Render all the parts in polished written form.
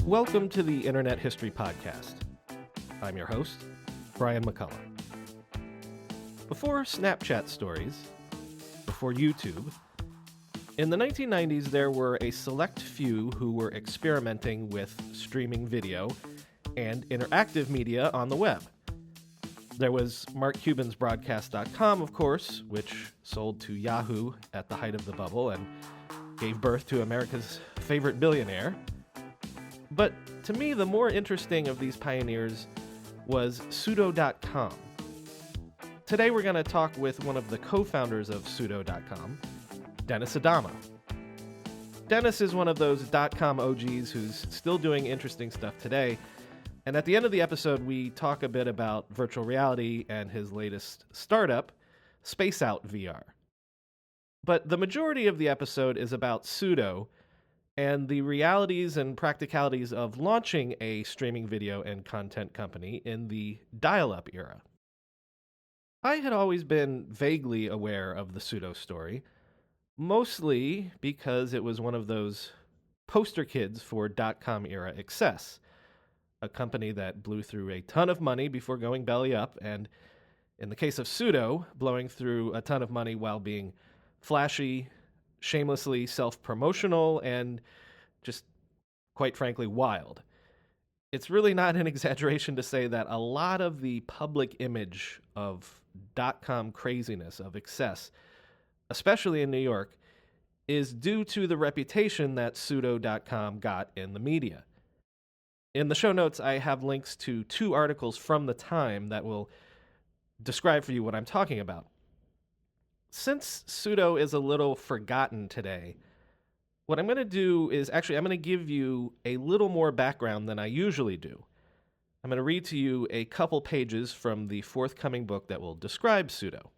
Welcome to the Internet History Podcast. I'm your host, Brian McCullough. Before Snapchat stories, before YouTube, in the 1990s there were a select few who were experimenting with streaming video and interactive media on the web. There was Mark Cuban's Broadcast.com, of course, which sold to Yahoo at the height of the bubble and gave birth to America's favorite billionaire. But to me, the more interesting of these pioneers was Pseudo.com. Today we're going to talk with one of the co-founders of Pseudo.com, Dennis Adamo. Dennis is one of those .com OGs who's still doing interesting stuff today, and at the end of the episode we talk a bit about virtual reality and his latest startup, Space Out VR. But the majority of the episode is about Pseudo and the realities and practicalities of launching a streaming video and content company in the dial-up era. I had always been vaguely aware of the Pseudo story, mostly because it was one of those poster kids for .com era excess, a company that blew through a ton of money before going belly up, and in the case of Pseudo, blowing through a ton of money while being flashy, shamelessly self-promotional, and just, quite frankly, wild. It's really not an exaggeration to say that a lot of the public image of .com craziness, of excess, especially in New York, is due to the reputation that Pseudo.com got in the media. In the show notes, I have links to 2 articles from the time that will describe for you what I'm talking about. Since Pseudo is a little forgotten today, what I'm going to do is I'm going to give you a little more background than I usually do. I'm going to read to you a couple pages from the forthcoming book that will describe Pseudo.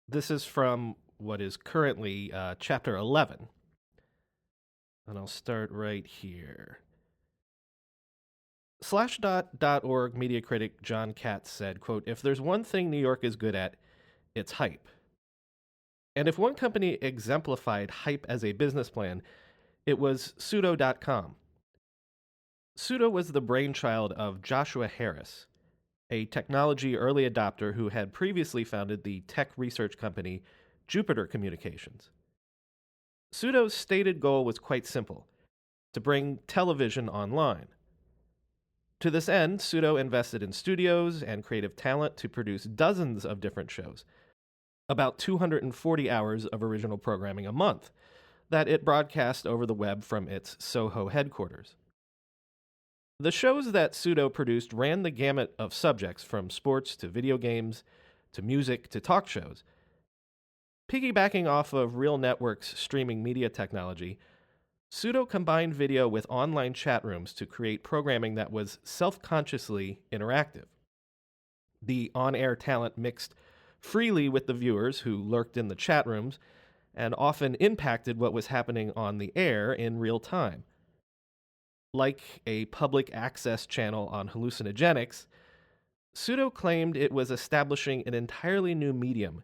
This is from what is currently chapter 11. And I'll start right here. Slashdot.org media critic John Katz said, quote, "If there's one thing New York is good at, it's hype. And if one company exemplified hype as a business plan, it was Pseudo.com. Pseudo was the brainchild of Joshua Harris, a technology early adopter who had previously founded the tech research company Jupiter Communications. Pseudo's stated goal was quite simple: to bring television online. To this end, Pseudo invested in studios and creative talent to produce dozens of different shows, about 240 hours of original programming a month, that it broadcast over the web from its Soho headquarters. The shows that Pseudo produced ran the gamut of subjects, from sports to video games to music to talk shows. Piggybacking off of Real Network's streaming media technology, Pseudo combined video with online chat rooms to create programming that was self-consciously interactive. The on-air talent mixed freely with the viewers who lurked in the chat rooms and often impacted what was happening on the air in real time. Like a public access channel on hallucinogenics, Pseudo claimed it was establishing an entirely new medium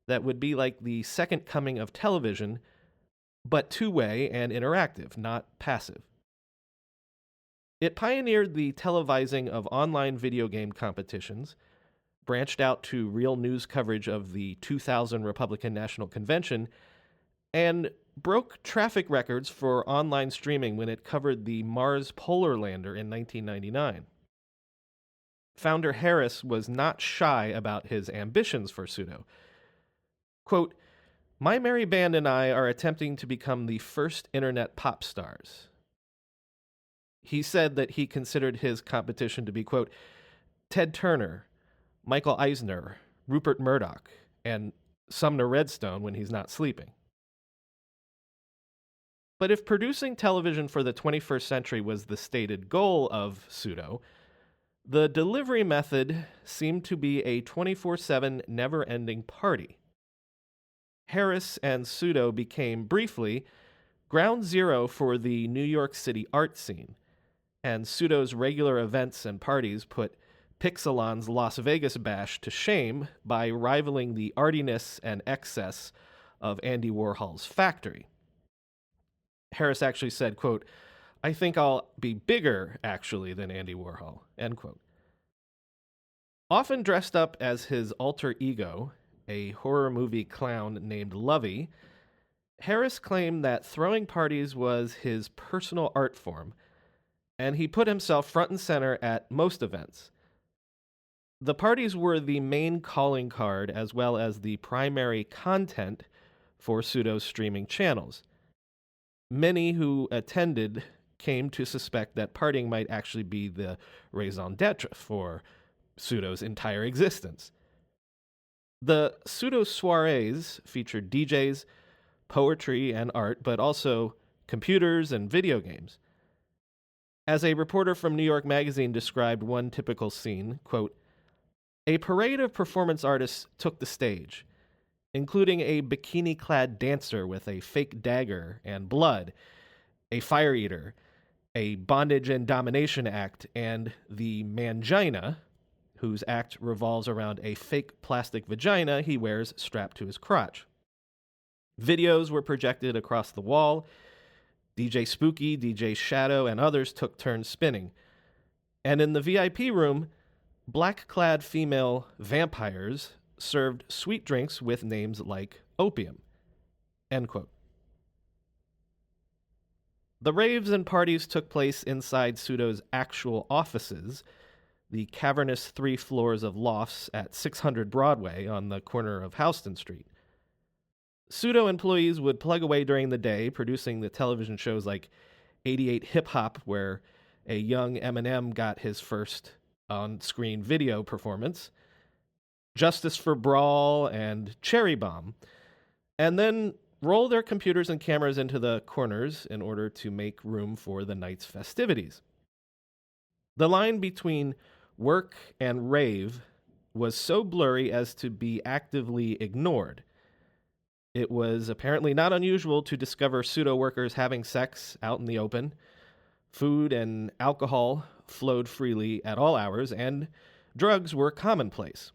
that would be like the second coming of television, but two-way and interactive, not passive. It pioneered the televising of online video game competitions, branched out to real news coverage of the 2000 Republican National Convention, and broke traffic records for online streaming when it covered the Mars Polar Lander in 1999. Founder Harris was not shy about his ambitions for Pseudo. Quote, "My merry band and I are attempting to become the first internet pop stars." He said that he considered his competition to be, quote, Ted Turner, Michael Eisner, Rupert Murdoch, and Sumner Redstone when he's not sleeping. But if producing television for the 21st century was the stated goal of Pseudo, the delivery method seemed to be a 24/7 never-ending party. Harris and Pseudo became, briefly, ground zero for the New York City art scene, and Pseudo's regular events and parties put Pixelon's Las Vegas bash to shame by rivaling the artiness and excess of Andy Warhol's factory. Harris actually said, quote, "I think I'll be bigger, actually, than Andy Warhol," end quote. Often dressed up as his alter ego, a horror movie clown named Lovey, Harris claimed that throwing parties was his personal art form, and he put himself front and center at most events. The parties were the main calling card as well as the primary content for Pseudo's streaming channels. Many who attended came to suspect that partying might actually be the raison d'etre for Pseudo's entire existence. The Pseudo soirees featured DJs, poetry, and art, but also computers and video games. As a reporter from New York Magazine described one typical scene, quote, "A parade of performance artists took the stage, including a bikini-clad dancer with a fake dagger and blood, a fire eater, a bondage and domination act, and the mangina, whose act revolves around a fake plastic vagina he wears strapped to his crotch. Videos were projected across the wall. DJ Spooky, DJ Shadow, and others took turns spinning. And in the VIP room, black-clad female vampires served sweet drinks with names like opium," end quote. The raves and parties took place inside Pseudo's actual offices, the cavernous 3 floors of lofts at 600 Broadway on the corner of Houston Street. Pseudo employees would plug away during the day, producing the television shows like 88 Hip Hop, where a young Eminem got his first on-screen video performance, Justice for Brawl, and Cherry Bomb, and then roll their computers and cameras into the corners in order to make room for the night's festivities. The line between work and rave was so blurry as to be actively ignored. It was apparently not unusual to discover Pseudo workers having sex out in the open. Food and alcohol flowed freely at all hours, and drugs were commonplace.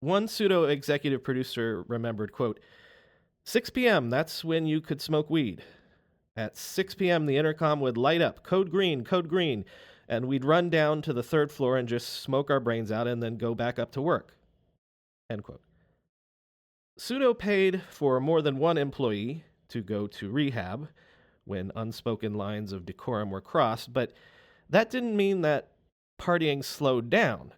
One Pseudo executive producer remembered, quote, 6 p.m., that's when you could smoke weed. At 6 p.m., the intercom would light up, code green, and we'd run down to the 3rd floor and just smoke our brains out and then go back up to work, end quote. Pseudo paid for more than one employee to go to rehab when unspoken lines of decorum were crossed, but that didn't mean that partying slowed down.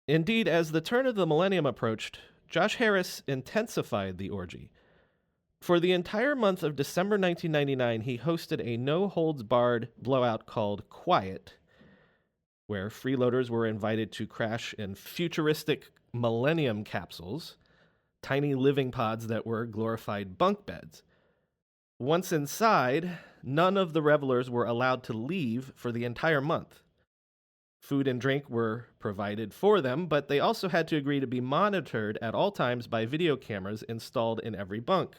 Indeed, as the turn of the millennium approached, Josh Harris intensified the orgy. For the entire month of December 1999, he hosted a no-holds-barred blowout called Quiet, where freeloaders were invited to crash in futuristic millennium capsules, tiny living pods that were glorified bunk beds. Once inside, none of the revelers were allowed to leave for the entire month. Food and drink were provided for them, but they also had to agree to be monitored at all times by video cameras installed in every bunk.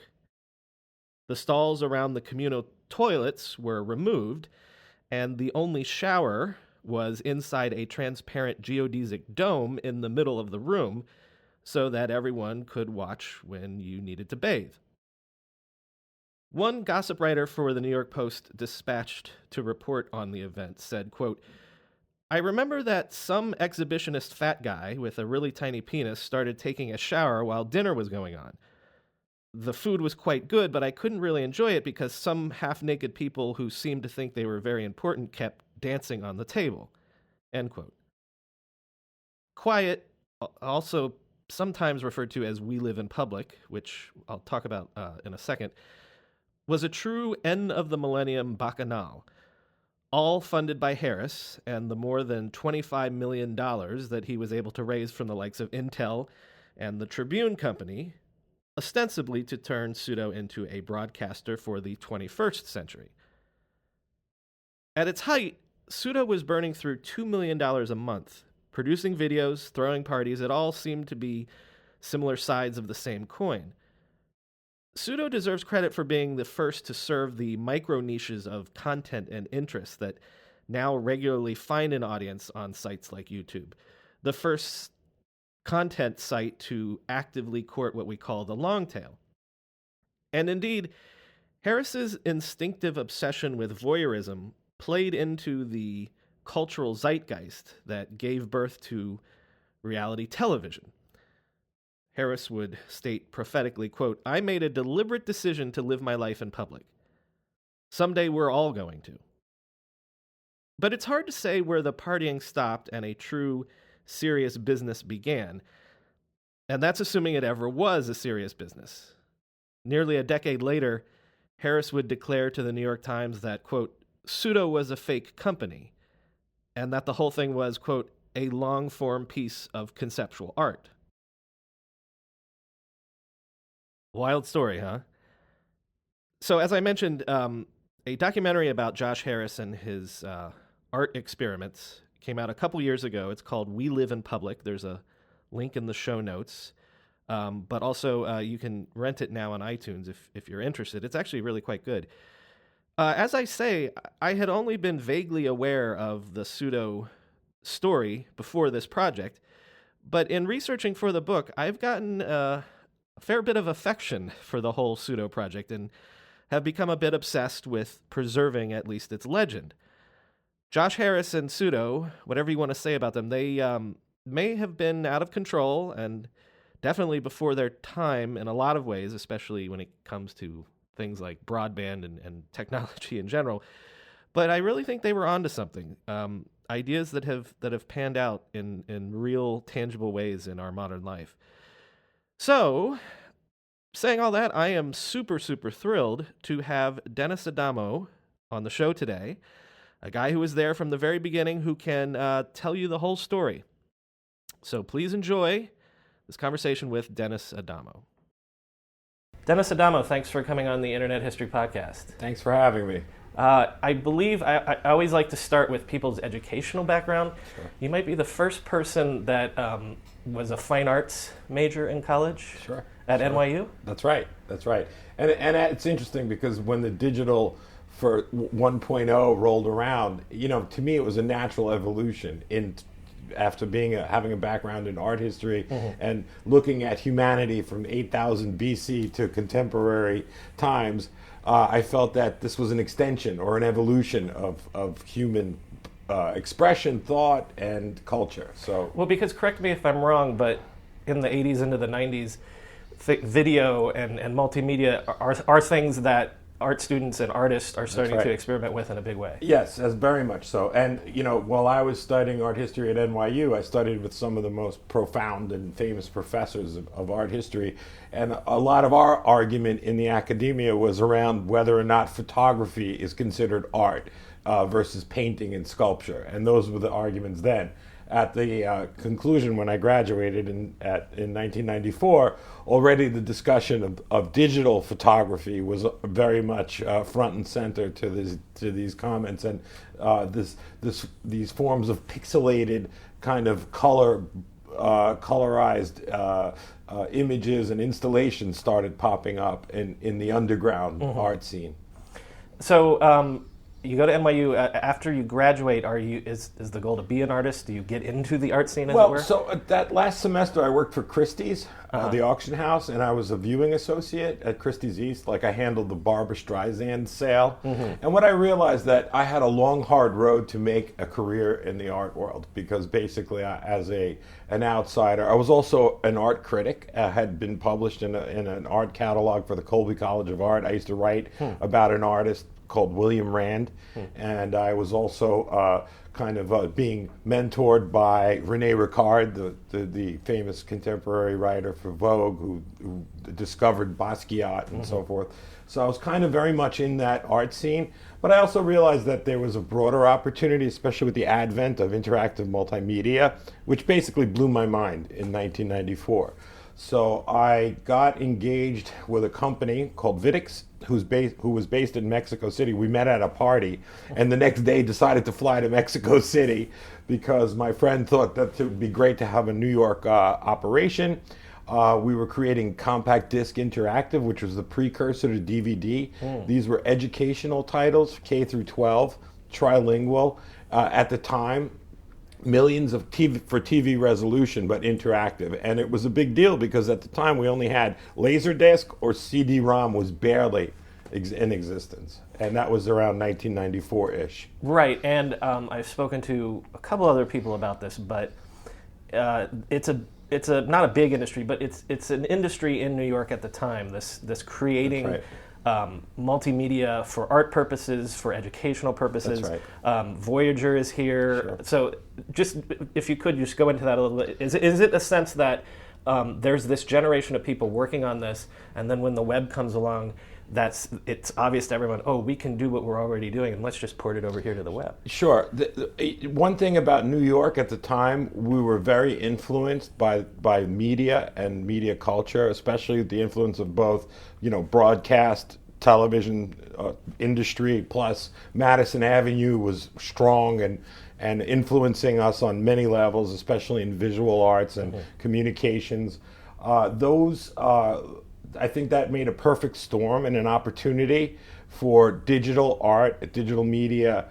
The stalls around the communal toilets were removed, and the only shower was inside a transparent geodesic dome in the middle of the room so that everyone could watch when you needed to bathe. One gossip writer for the New York Post dispatched to report on the event said, quote, "I remember that some exhibitionist fat guy with a really tiny penis started taking a shower while dinner was going on. The food was quite good, but I couldn't really enjoy it because some half-naked people who seemed to think they were very important kept dancing on the table," end quote. Quiet, also sometimes referred to as We Live in Public, which I'll talk about in a second, was a true end-of-the-millennium bacchanal, all funded by Harris and the more than $25 million that he was able to raise from the likes of Intel and the Tribune Company, ostensibly to turn Pseudo into a broadcaster for the 21st century. At its height, Pseudo was burning through $2 million a month, producing videos, throwing parties. It all seemed to be similar sides of the same coin. Pseudo deserves credit for being the first to serve the micro niches of content and interest that now regularly find an audience on sites like YouTube. The first content site to actively court what we call the long tail. And indeed, Harris's instinctive obsession with voyeurism played into the cultural zeitgeist that gave birth to reality television. Harris would state prophetically, quote, "I made a deliberate decision to live my life in public. Someday we're all going to." But it's hard to say where the partying stopped and a true, serious business began. And that's assuming it ever was a serious business. Nearly a decade later, Harris would declare to the New York Times that, quote, "Pseudo was a fake company," and that the whole thing was, quote, "a long-form piece of conceptual art." Wild story, huh? So as I mentioned, a documentary about Josh Harris and his art experiments came out a couple years ago. It's called We Live in Public. There's a link in the show notes. But also you can rent it now on iTunes if you're interested. It's actually really quite good. As I say, I had only been vaguely aware of the Pseudo story before this project, but in researching for the book, I've gotten a fair bit of affection for the whole Pseudo project and have become a bit obsessed with preserving at least its legend. Josh Harris and Pseudo, whatever you want to say about them, they may have been out of control and definitely before their time in a lot of ways, especially when it comes to things like broadband and technology in general. But I really think they were onto something. Ideas that have panned out in real, tangible ways in our modern life. So, saying all that, I am super, super thrilled to have Dennis Adamo on the show today, a guy who was there from the very beginning who can tell you the whole story. So please enjoy this conversation with Dennis Adamo. Dennis Adamo, thanks for coming on the Internet History Podcast. Thanks for having me. I believe I always like to start with people's educational background. Sure. You might be the first person that was a fine arts major in college. Sure. At sure. NYU? That's right. And it's interesting because when the digital for 1.0 rolled around, to me it was a natural evolution after having a background in art history and looking at humanity from 8,000 BC to contemporary times. I felt that this was an extension or an evolution of human expression, thought, and culture. So, well, because correct me if I'm wrong, but in the 80s into the 90s, video and multimedia are things that art students and artists are starting to experiment with in a big way. Yes, that's very much so. And, while I was studying art history at NYU, I studied with some of the most profound and famous professors of art history. And a lot of our argument in the academia was around whether or not photography is considered art versus painting and sculpture. And those were the arguments then. At the conclusion, when I graduated in 1994, already the discussion of digital photography was very much front and center to these comments, and these forms of pixelated kind of colorized images and installations started popping up in the underground art scene. So. You go to NYU after you graduate. Is the goal to be an artist? Do you get into the art scene? As it were? So that last semester I worked for Christie's, the auction house, and I was a viewing associate at Christie's East. Like I handled the Barbra Streisand sale, and what I realized that I had a long, hard road to make a career in the art world because basically, as an outsider, I was also an art critic. I had been published in an art catalog for the Colby College of Art. I used to write about an artist called William Rand, and I was also being mentored by René Ricard, the famous contemporary writer for Vogue, who discovered Basquiat and so forth. So I was kind of very much in that art scene, but I also realized that there was a broader opportunity, especially with the advent of interactive multimedia, which basically blew my mind in 1994. So I got engaged with a company called Vidix, who was based in Mexico City. We met at a party, and the next day decided to fly to Mexico City because my friend thought that it would be great to have a New York operation. We were creating Compact Disc Interactive, which was the precursor to DVD. These were educational titles, K through 12, trilingual. At the time, millions of TV resolution, but interactive. And it was a big deal because at the time we only had Laserdisc or CD-ROM was barely in existence. And that was around 1994-ish. Right, and I've spoken to a couple other people about this, but it's not a big industry, but it's an industry in New York at the time. This creating That's right. Multimedia for art purposes, for educational purposes. That's right. Voyager is here. Sure. So just if you could just go into that a little bit. Is it a sense that there's this generation of people working on this, and then when the web comes along, it's obvious to everyone, oh, we can do what we're already doing, and let's just port it over here to the web. Sure. One thing about New York at the time, we were very influenced by media and media culture, especially the influence of both, broadcast, television industry, plus Madison Avenue was strong and influencing us on many levels, especially in visual arts and communications. I think that made a perfect storm and an opportunity for digital art, digital media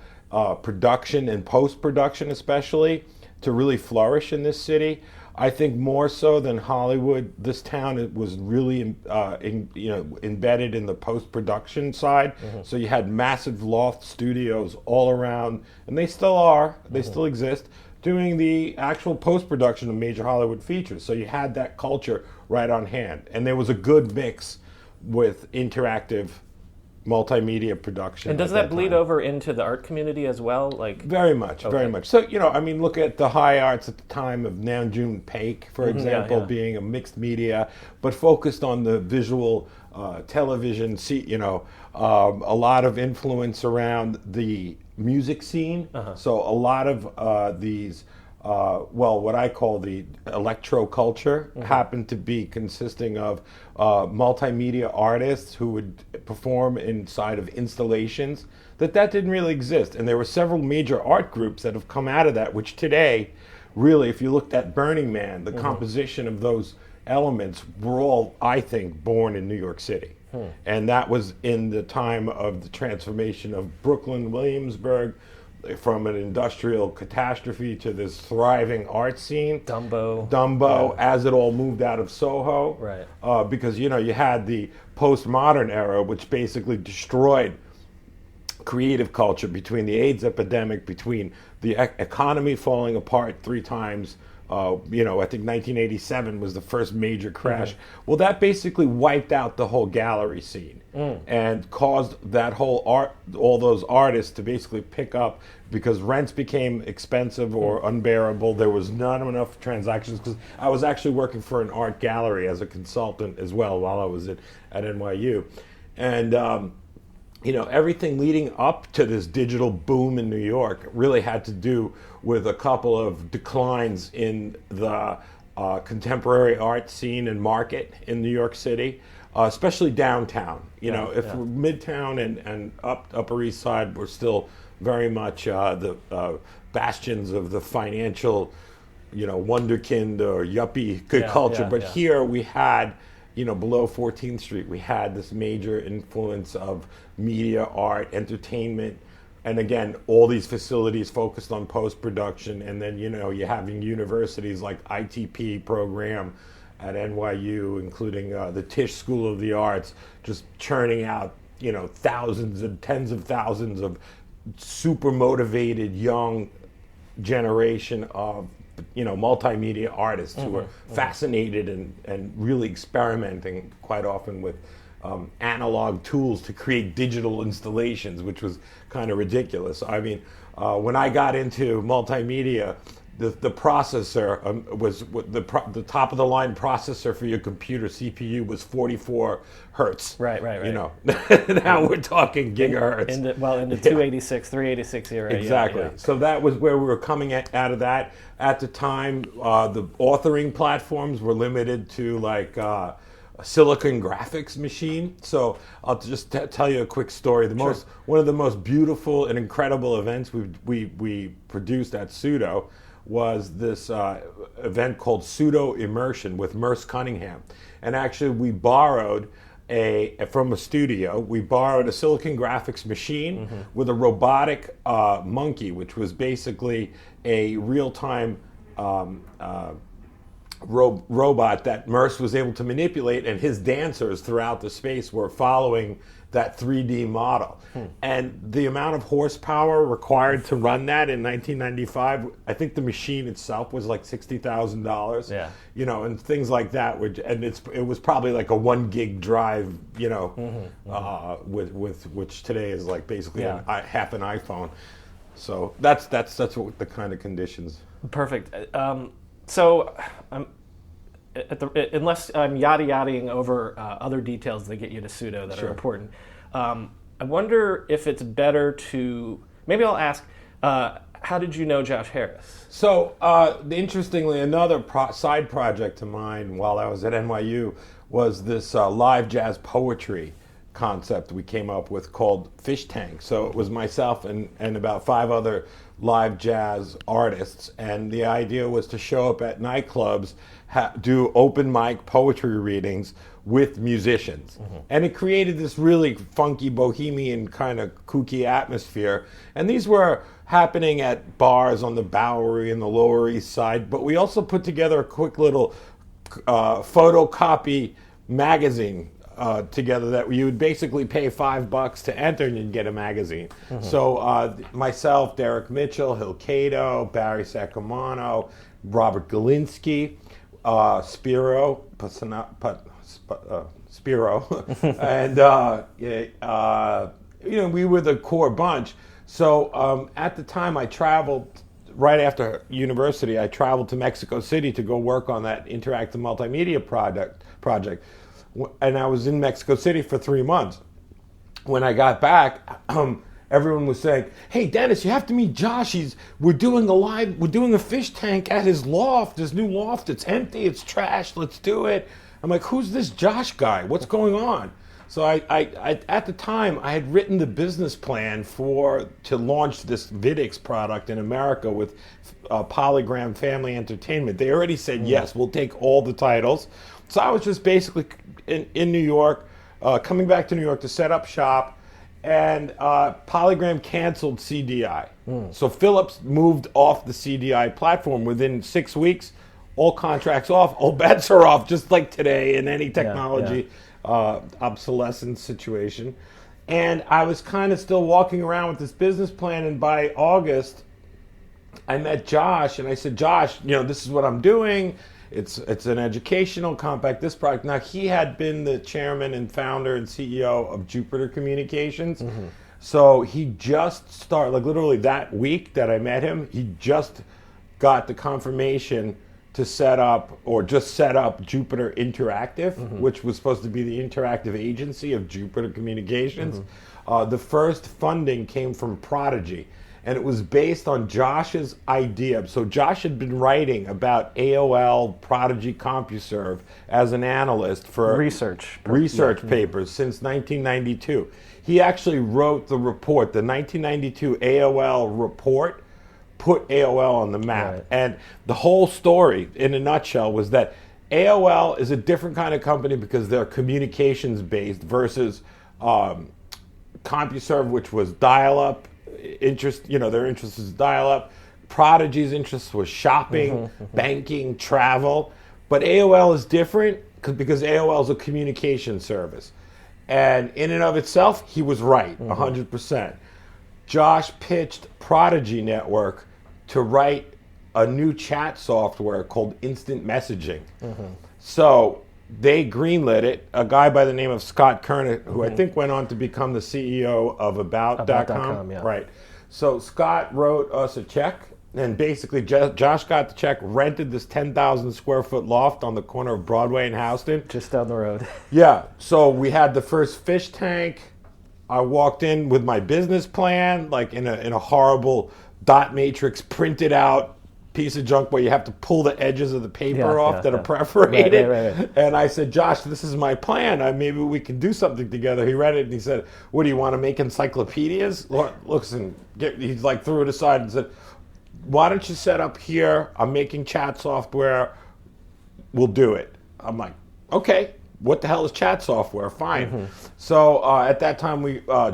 production and post-production especially to really flourish in this city. I think more so than Hollywood, this town was really embedded in the post-production side. So you had massive loft studios all around, and they still are, they still exist, doing the actual post-production of major Hollywood features. So you had that culture right on hand. And there was a good mix with interactive multimedia production. And does that bleed over into the art community as well? Very much, very much. So, look at the high arts at the time of Namjoon Paik, for example, being a mixed media, but focused on the visual television, a lot of influence around the music scene. So a lot of these, what I call the electro culture happened to be consisting of multimedia artists who would perform inside of installations that didn't really exist. And there were several major art groups that have come out of that, which today, really, if you looked at Burning Man, the composition of those elements were all, I think, born in New York City. And that was in the time of the transformation of Brooklyn, Williamsburg, from an industrial catastrophe to this thriving art scene. Dumbo, as it all moved out of Soho. Right. Because, you had the postmodern era, which basically destroyed creative culture between the AIDS epidemic, between the economy falling apart 3 times. I think 1987 was the first major crash. Well, that basically wiped out the whole gallery scene and caused that all those artists to basically pick up because rents became expensive or unbearable. There was not enough transactions because I was actually working for an art gallery as a consultant as well while I was at NYU. And everything leading up to this digital boom in New York really had to do with a couple of declines in the contemporary art scene and market in New York City, especially downtown. We're Midtown and Upper East Side were still very much the bastions of the financial, wonderkind or yuppie culture. But here we had, below 14th Street, we had this major influence of media, art, entertainment, and again, all these facilities focused on post-production. And then, you're having universities like ITP program at NYU, including the Tisch School of the Arts, just churning out, thousands and tens of thousands of super motivated young generation of multimedia artists who are fascinated and really experimenting quite often with analog tools to create digital installations, which was kind of ridiculous. I mean, when I got into multimedia, the processor was the top of the line processor for your computer CPU was 44 hertz. Right. You know, now we're talking gigahertz. In the 286, 386 era. Exactly. Yeah. So that was where we were coming out of that. At the time, the authoring platforms were limited to like a silicon graphics machine. So I'll just tell you a quick story. One of the most beautiful and incredible events we produced at Pseudo was this event called Pseudo Immersion with Merce Cunningham. And actually we borrowed from a studio, we borrowed a silicon graphics machine with a robotic monkey, which was basically a real-time robot that Merce was able to manipulate, and his dancers throughout the space were following that 3D model. And the amount of horsepower required to run that in 1995, I think the machine itself was like $60,000. Yeah. You know, and things like that. It was probably like a 1 gig drive, you know, with which today is like basically half an iPhone. So that's what the kind of conditions. Perfect. So, unless I'm yada-yadaing over other details that get you to Pseudo that are important, I wonder if it's better to... Maybe I'll ask, how did you know Josh Harris? So, interestingly, another side project of mine while I was at NYU was this live jazz poetry concept we came up with called Fish Tank. So it was myself and about 5 other live jazz artists, and the idea was to show up at nightclubs, do open mic poetry readings with musicians. And it created this really funky bohemian kind of kooky atmosphere. And these were happening at bars on the Bowery and the Lower East Side, but we also put together a quick little photocopy magazine together that you would basically pay $5 to enter and you'd get a magazine. So myself, Derek Mitchell, Hill Cato, Barry Sacamano, Robert Galinsky, Spiro, and you know, we were the core bunch. So at the time I traveled, right after university, I traveled to Mexico City to go work on that interactive multimedia project. And I was in Mexico City for 3 months. When I got back, everyone was saying, "Hey, Dennis, you have to meet Josh. We're doing a fish tank at his loft, his new loft. It's empty, it's trashed. Let's do it." I'm like, "Who's this Josh guy? What's going on?" So I at the time, I had written the business plan to launch this Vidix product in America with Polygram Family Entertainment. They already said, yes, we'll take all the titles. So I was just basically in New York, coming back to New York to set up shop, and Polygram canceled CDI. So Philips moved off the CDI platform within 6 weeks. All contracts off, all bets are off, just like today in any technology obsolescence situation. And I was kind of still walking around with this business plan, and by August, I met Josh, and I said, "Josh, you know, this is what I'm doing. It's an educational compact disc product." Now, he had been the chairman and founder and CEO of Jupiter Communications. So he just started, like literally that week that I met him, he just got the confirmation to set up Jupiter Interactive, which was supposed to be the interactive agency of Jupiter Communications. The first funding came from Prodigy, and it was based on Josh's idea. So Josh had been writing about AOL, Prodigy, CompuServe as an analyst for research papers since 1992. He actually wrote the report, the 1992 AOL report, put AOL on the map. Right. And the whole story, in a nutshell, was that AOL is a different kind of company because they're communications-based versus CompuServe, which was dial-up. Their interest is dial-up. Prodigy's interest was shopping, banking, travel. But AOL is different because AOL is a communication service. And in and of itself, he was right, 100%. Josh pitched Prodigy Network to write a new chat software called Instant Messaging. So they greenlit it. A guy by the name of Scott Kernick, who I think went on to become the CEO of About.com. Yeah. Right. So Scott wrote us a check, And basically, Josh got the check, rented this 10,000 square foot loft on the corner of Broadway and Houston. Just down the road. Yeah. So we had the first fish tank. I walked in with my business plan, like in a horrible dot matrix printed out piece of junk where you have to pull the edges of the paper off that are perforated. Right. And I said, Josh, this is my plan. Maybe we can do something together. He read it and he said, what do you want to make encyclopedias? Listen, he like threw it aside and said, why don't you set up here? I'm making chat software. We'll do it. I'm like, okay. What the hell is chat software? Fine. So at that time,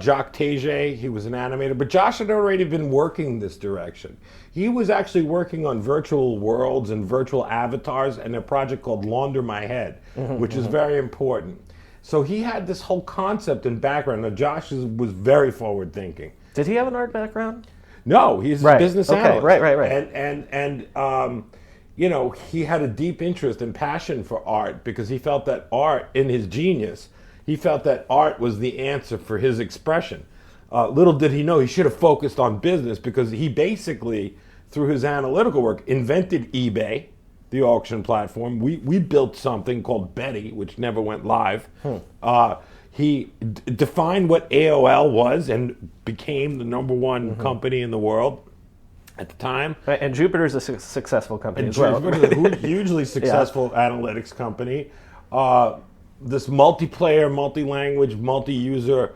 Jacques Teger, he was an animator, but Josh had already been working this direction. He was actually working on virtual worlds and virtual avatars and a project called Launder My Head, which is very important. So he had this whole concept and background. Now, Josh was very forward thinking. Did he have an art background? No, he's a business analyst. Right. And you know, he had a deep interest and passion for art because he felt that art, in his genius, he felt that art was the answer for his expression. Little did he know he should have focused on business because he basically, through his analytical work, invented eBay, the auction platform. We built something called Betty, which never went live. He defined what AOL was and became the number one company in the world at the time. Right, and Jupiter's a successful company as well. well. Hugely successful analytics company. This multiplayer, multi-language, multi-user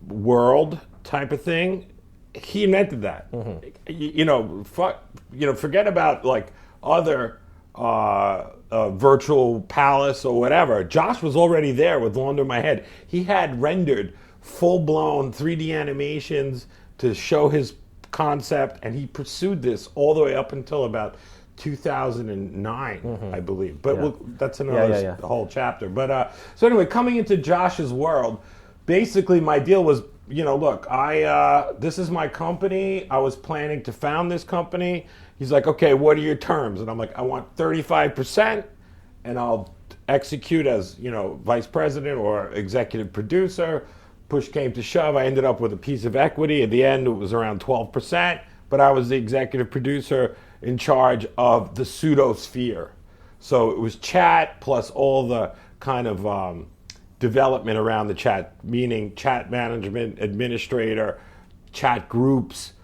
world type of thing. He invented that. Forget about like other virtual palace or whatever. Josh was already there with Launder My Head. He had rendered full-blown 3D animations to show his concept, and he pursued this all the way up until about 2009, I believe. But that's another whole chapter. But so anyway, coming into Josh's world, basically my deal was, look, this is my company. I was planning to found this company. He's like, okay, what are your terms? And I'm like, I want 35%, and I'll execute as, vice president or executive producer. Push came to shove, I ended up with a piece of equity. At the end, it was around 12%, but I was the executive producer in charge of the pseudo sphere. So it was chat plus all the kind of development around the chat, meaning chat management, administrator, chat groups,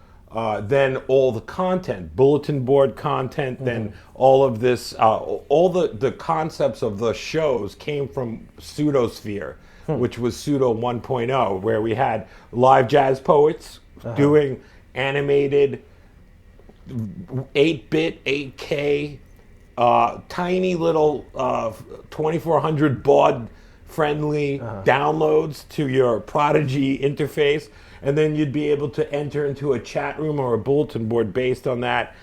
then all the content, bulletin board content, then all of this, all the concepts of the shows came from Pseudosphere, which was Pseudo 1.0, where we had live jazz poets doing animated 8-bit, 8K, tiny little 2400 baud friendly downloads to your Prodigy interface, and then you'd be able to enter into a chat room or a bulletin board based on that.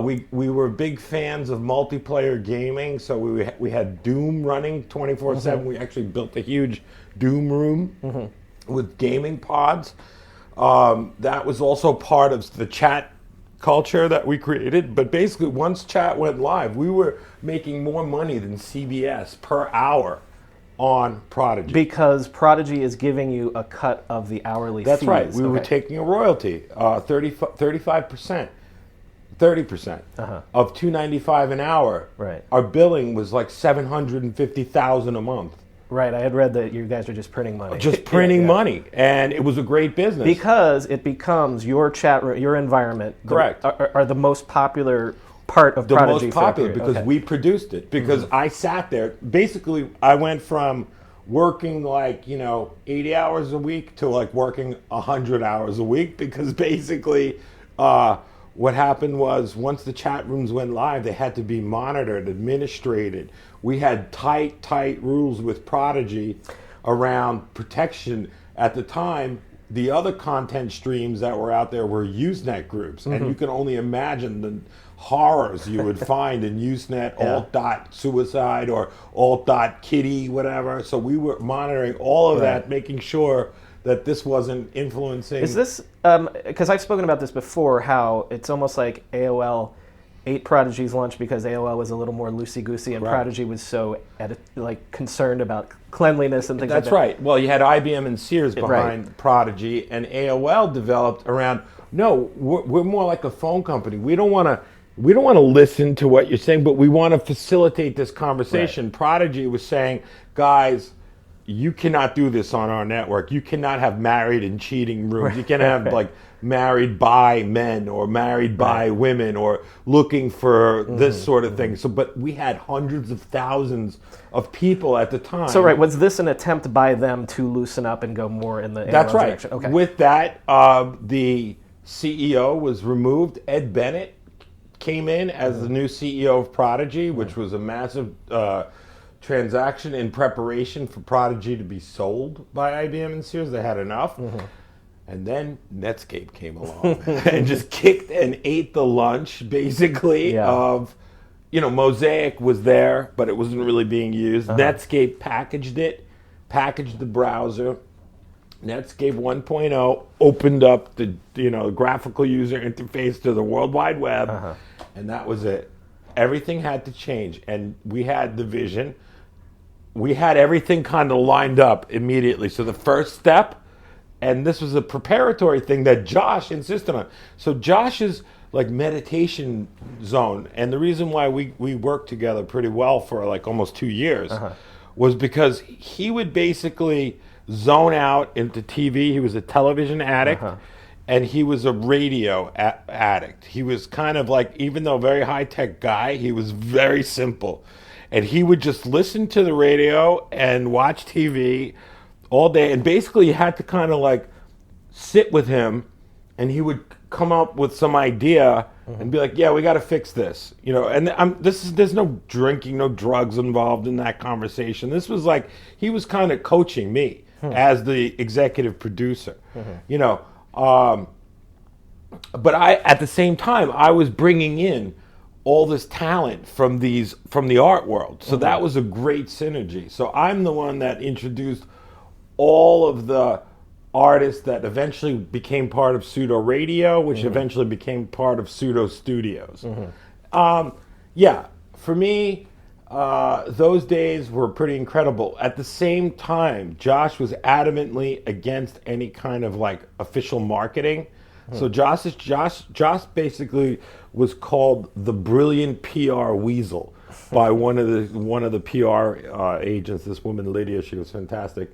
We were big fans of multiplayer gaming, so we had Doom running 24/7. We actually built a huge Doom room with gaming pods. That was also part of the chat culture that we created. But basically, once chat went live, we were making more money than CBS per hour on Prodigy. Because Prodigy is giving you a cut of the hourly fees. That's right. We were taking a royalty, 35%. 30% of $2.95 an hour. Right. Our billing was like $750,000 a month. Right. I had read that you guys are just printing money. Just printing money, and it was a great business because it becomes your chat room, your environment. Correct. Are the most popular part of Prodigy. The most popular because we produced it. Because I sat there. Basically, I went from working like 80 hours a week to like working 100 hours a week because basically. What happened was once the chat rooms went live, they had to be monitored, administrated. We had tight rules with Prodigy around protection. At the time, the other content streams that were out there were Usenet groups, and you can only imagine the horrors you would find in Usenet, alt.suicide or alt.kitty, whatever. So we were monitoring all of that, making sure that this wasn't influencing. Is this, because I've spoken about this before, how it's almost like AOL ate Prodigy's lunch because AOL was a little more loosey-goosey and Prodigy was so concerned about cleanliness and things like that. That's right. Well, you had IBM and Sears behind Prodigy, and AOL developed around No, we're more like a phone company. We don't want to listen to what you're saying, but we want to facilitate this conversation. Right. Prodigy was saying, guys, you cannot do this on our network. You cannot have married and cheating rooms. Right. You can have like married by men or married by women or looking for this sort of thing. So, but we had hundreds of thousands of people at the time. So, right, was this an attempt by them to loosen up and go more in the That's right. direction? Okay. With that, the CEO was removed. Ed Bennett came in as the new CEO of Prodigy, which was a massive transaction in preparation for Prodigy to be sold by IBM and Sears. They had enough. And then Netscape came along and just kicked and ate the lunch, basically, of, Mosaic was there, but it wasn't really being used. Netscape packaged the browser. Netscape 1.0 opened up the graphical user interface to the World Wide Web, and that was it. Everything had to change, and we had the vision. We had everything kind of lined up immediately. So the first step, and this was a preparatory thing that Josh insisted on. So Josh's like meditation zone, and the reason why we worked together pretty well for like almost 2 years was because he would basically zone out into TV. He was a television addict, and he was a radio addict. He was kind of like, even though a very high-tech guy, he was very simple. And he would just listen to the radio and watch TV all day. And basically, you had to kind of like sit with him, and he would come up with some idea and be like, yeah, we got to fix this. And there's no drinking, no drugs involved in that conversation. This was like, he was kind of coaching me as the executive producer, but at the same time, I was bringing in all this talent from the art world. So that was a great synergy. So I'm the one that introduced all of the artists that eventually became part of Pseudo Radio, which eventually became part of Pseudo Studios. For me, those days were pretty incredible. At the same time, Josh was adamantly against any kind of like official marketing. So Josh basically was called the brilliant PR weasel by one of the PR agents. This woman Lydia, she was fantastic.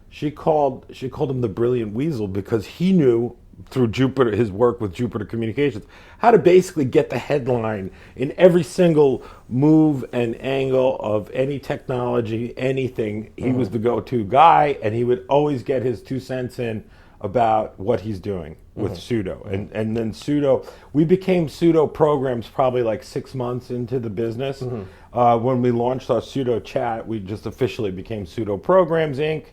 She called him the brilliant weasel because he knew through his work with Jupiter Communications, how to basically get the headline in every single move and angle of any technology, anything. He was the go-to guy, and he would always get his 2 cents in about what he's doing with Pseudo. And then Pseudo, we became Pseudo Programs probably like 6 months into the business. When we launched our Pseudo Chat, we just officially became Pseudo Programs, Inc.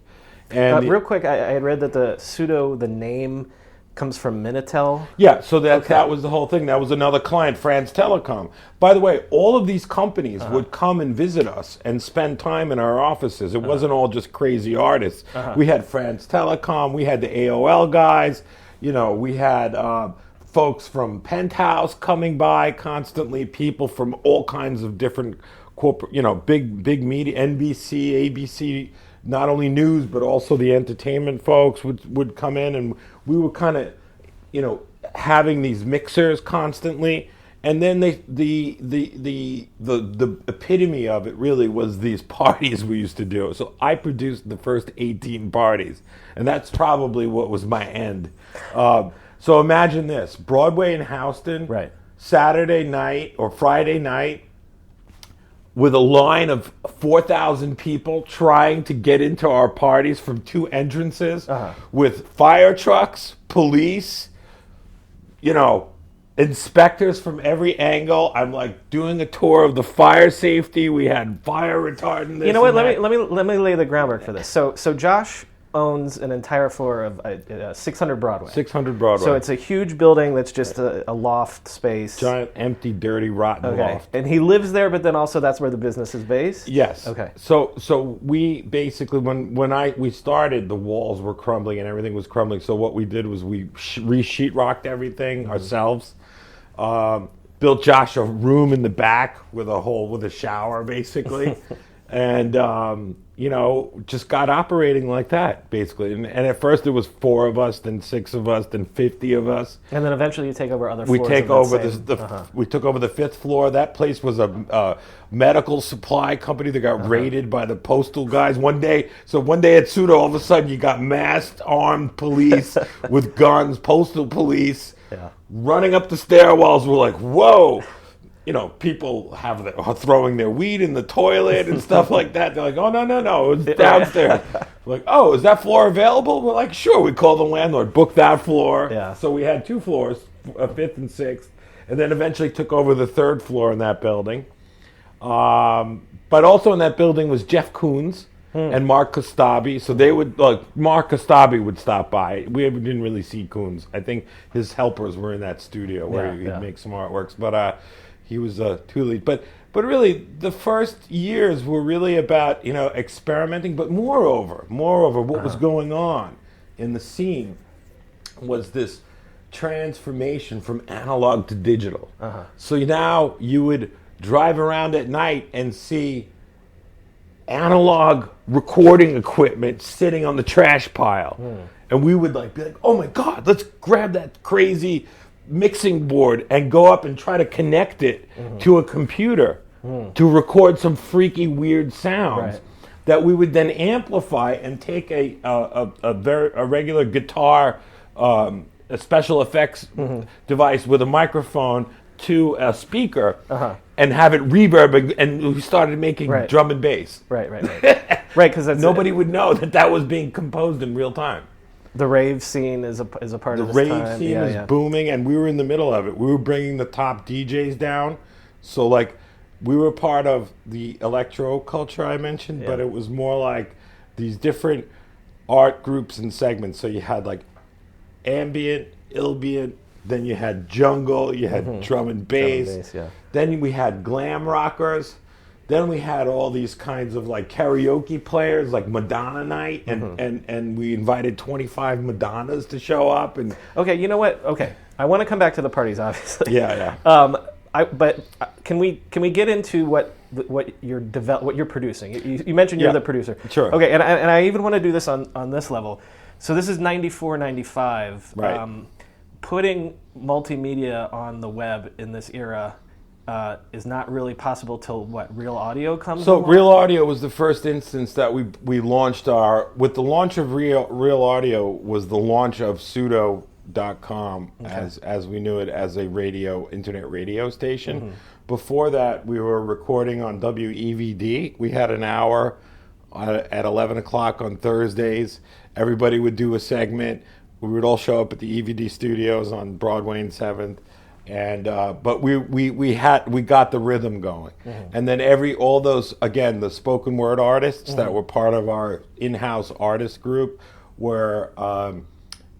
And real quick, I had read that the Pseudo, the name, comes from Minitel? Yeah, so that was the whole thing. That was another client, France Telecom. By the way, all of these companies would come and visit us and spend time in our offices. It wasn't all just crazy artists. We had France Telecom, we had the AOL guys, we had folks from Penthouse coming by constantly, people from all kinds of different corporate, big media, NBC, ABC, not only news, but also the entertainment folks would come in, and we were kind of, having these mixers constantly. And then the epitome of it really was these parties we used to do. So I produced the first 18 parties, and that's probably what was my end. So imagine this: Broadway in Houston, right, Saturday night or Friday night, with a line of 4,000 people trying to get into our parties from 2 entrances, with fire trucks, police, inspectors from every angle. I'm like doing a tour of the fire safety. We had fire retardant. You know what? Let me lay the groundwork for this. So Josh owns an entire floor of 600 Broadway. 600 Broadway. So it's a huge building that's just a loft space. Giant, empty, dirty, rotten loft. And he lives there, but then also that's where the business is based? Yes. Okay. So we basically, when we started, the walls were crumbling and everything was crumbling. So what we did was we re-sheetrocked everything ourselves. Built Josh a room in the back with a shower, basically. and just got operating like that, basically. And at first it was 4 of us, then 6 of us, then 50 of us. And then eventually you take over other floors. We took over the 5th floor. That place was a medical supply company that got raided by the postal guys one day. So one day at Pseudo, all of a sudden you got masked, armed police with guns, postal police, running up the stairwells. We're like, whoa. People are throwing their weed in the toilet and stuff like that. They're like, oh, no, it's downstairs. We're like, oh, is that floor available? We're like, sure. We call the landlord, book that floor. Yeah. So we had 2 floors, a 5th and 6th, and then eventually took over the 3rd floor in that building. But also in that building was Jeff Koons and Mark Kostabi. So they would, Mark Kostabi would stop by. We didn't really see Koons. I think his helpers were in that studio where he'd make some artworks. But he was too lead. But really, the first years were really about, experimenting. But moreover, what was going on in the scene was this transformation from analog to digital. So now you would drive around at night and see analog recording equipment sitting on the trash pile. And we would be like, oh my God, let's grab that crazy mixing board and go up and try to connect it to a computer to record some freaky weird sounds that we would then amplify and take a regular guitar, a special effects device with a microphone to a speaker and have it reverb, and we started making drum and bass. Right, because nobody would know that was being composed in real time. The rave scene is a part of this time. The rave scene is booming, and we were in the middle of it. We were bringing the top DJs down. So, we were part of the electro culture I mentioned, but it was more like these different art groups and segments. So you had, ambient, ambient, then you had jungle, you had drum and bass. Then we had glam rockers. Then we had all these kinds of karaoke players, like Madonna night, and we invited 25 Madonnas to show up. And okay, you know what? Okay, I want to come back to the parties, obviously. Yeah. But can we get into what you're producing? You mentioned you're the producer. Sure. Okay, and I even want to do this on this level. So this is 94, 95. Right. Putting multimedia on the web in this era is not really possible till Real Audio comes along? Real Audio was the first instance that we launched with the launch of Real Audio was the launch of Pseudo.com as we knew it as a internet radio station. Before that, we were recording on WEVD. We had an hour at 11 o'clock on Thursdays. Everybody would do a segment. We would all show up at the EVD studios on Broadway and 7th. And but we got the rhythm going, and then all those the spoken word artists that were part of our in-house artist group were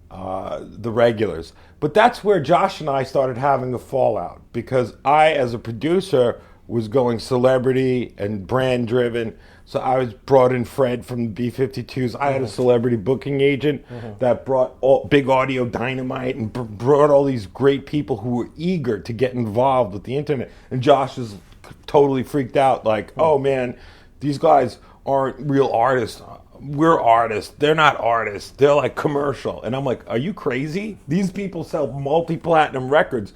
the regulars. But that's where Josh and I started having a fallout, because I, as a producer, was going celebrity and brand driven. So I was brought in Fred from B-52s. I had a celebrity booking agent that brought Big Audio Dynamite and brought all these great people who were eager to get involved with the internet. And Josh is totally freaked out, oh man, these guys aren't real artists. We're artists. They're not artists. They're commercial. And I'm like, are you crazy? These people sell multi-platinum records.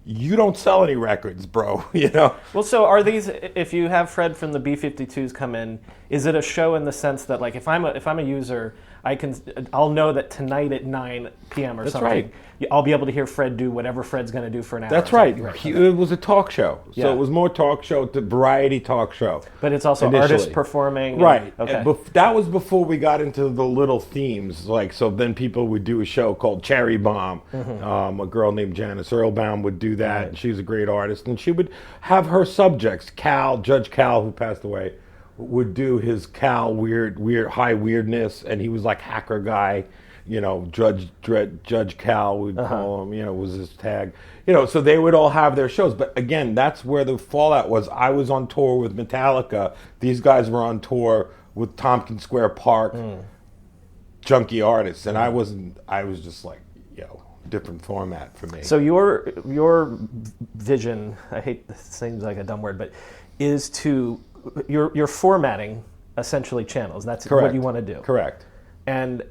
You don't sell any records, bro, Well, so are these, if you have Fred from the B-52s come in, is it a show in the sense that, if I'm a user, I'll know that tonight at 9 p.m. or That's something, right. I'll be able to hear Fred do whatever Fred's going to do for an hour. That's right. It was a talk show. So Yeah. it was more talk show to variety talk show. But it's also initially. artists performing. Right. Okay. That was before we got into the little themes. So then people would do a show called Cherry Bomb. A girl named Janice Earlbaum would do that. And she was a great artist. And she would have her subjects. Judge Cal, who passed away, would do his Cal weird high weirdness. And he was hacker guy. Judge Cal, we'd call him, was his tag. So they would all have their shows. But again, that's where the fallout was. I was on tour with Metallica. These guys were on tour with Tompkins Square Park, junkie artists. And I was just different format for me. So your vision, I hate, this seems like a dumb word, but is to you're formatting essentially channels. That's Correct. what you want to do. Correct. And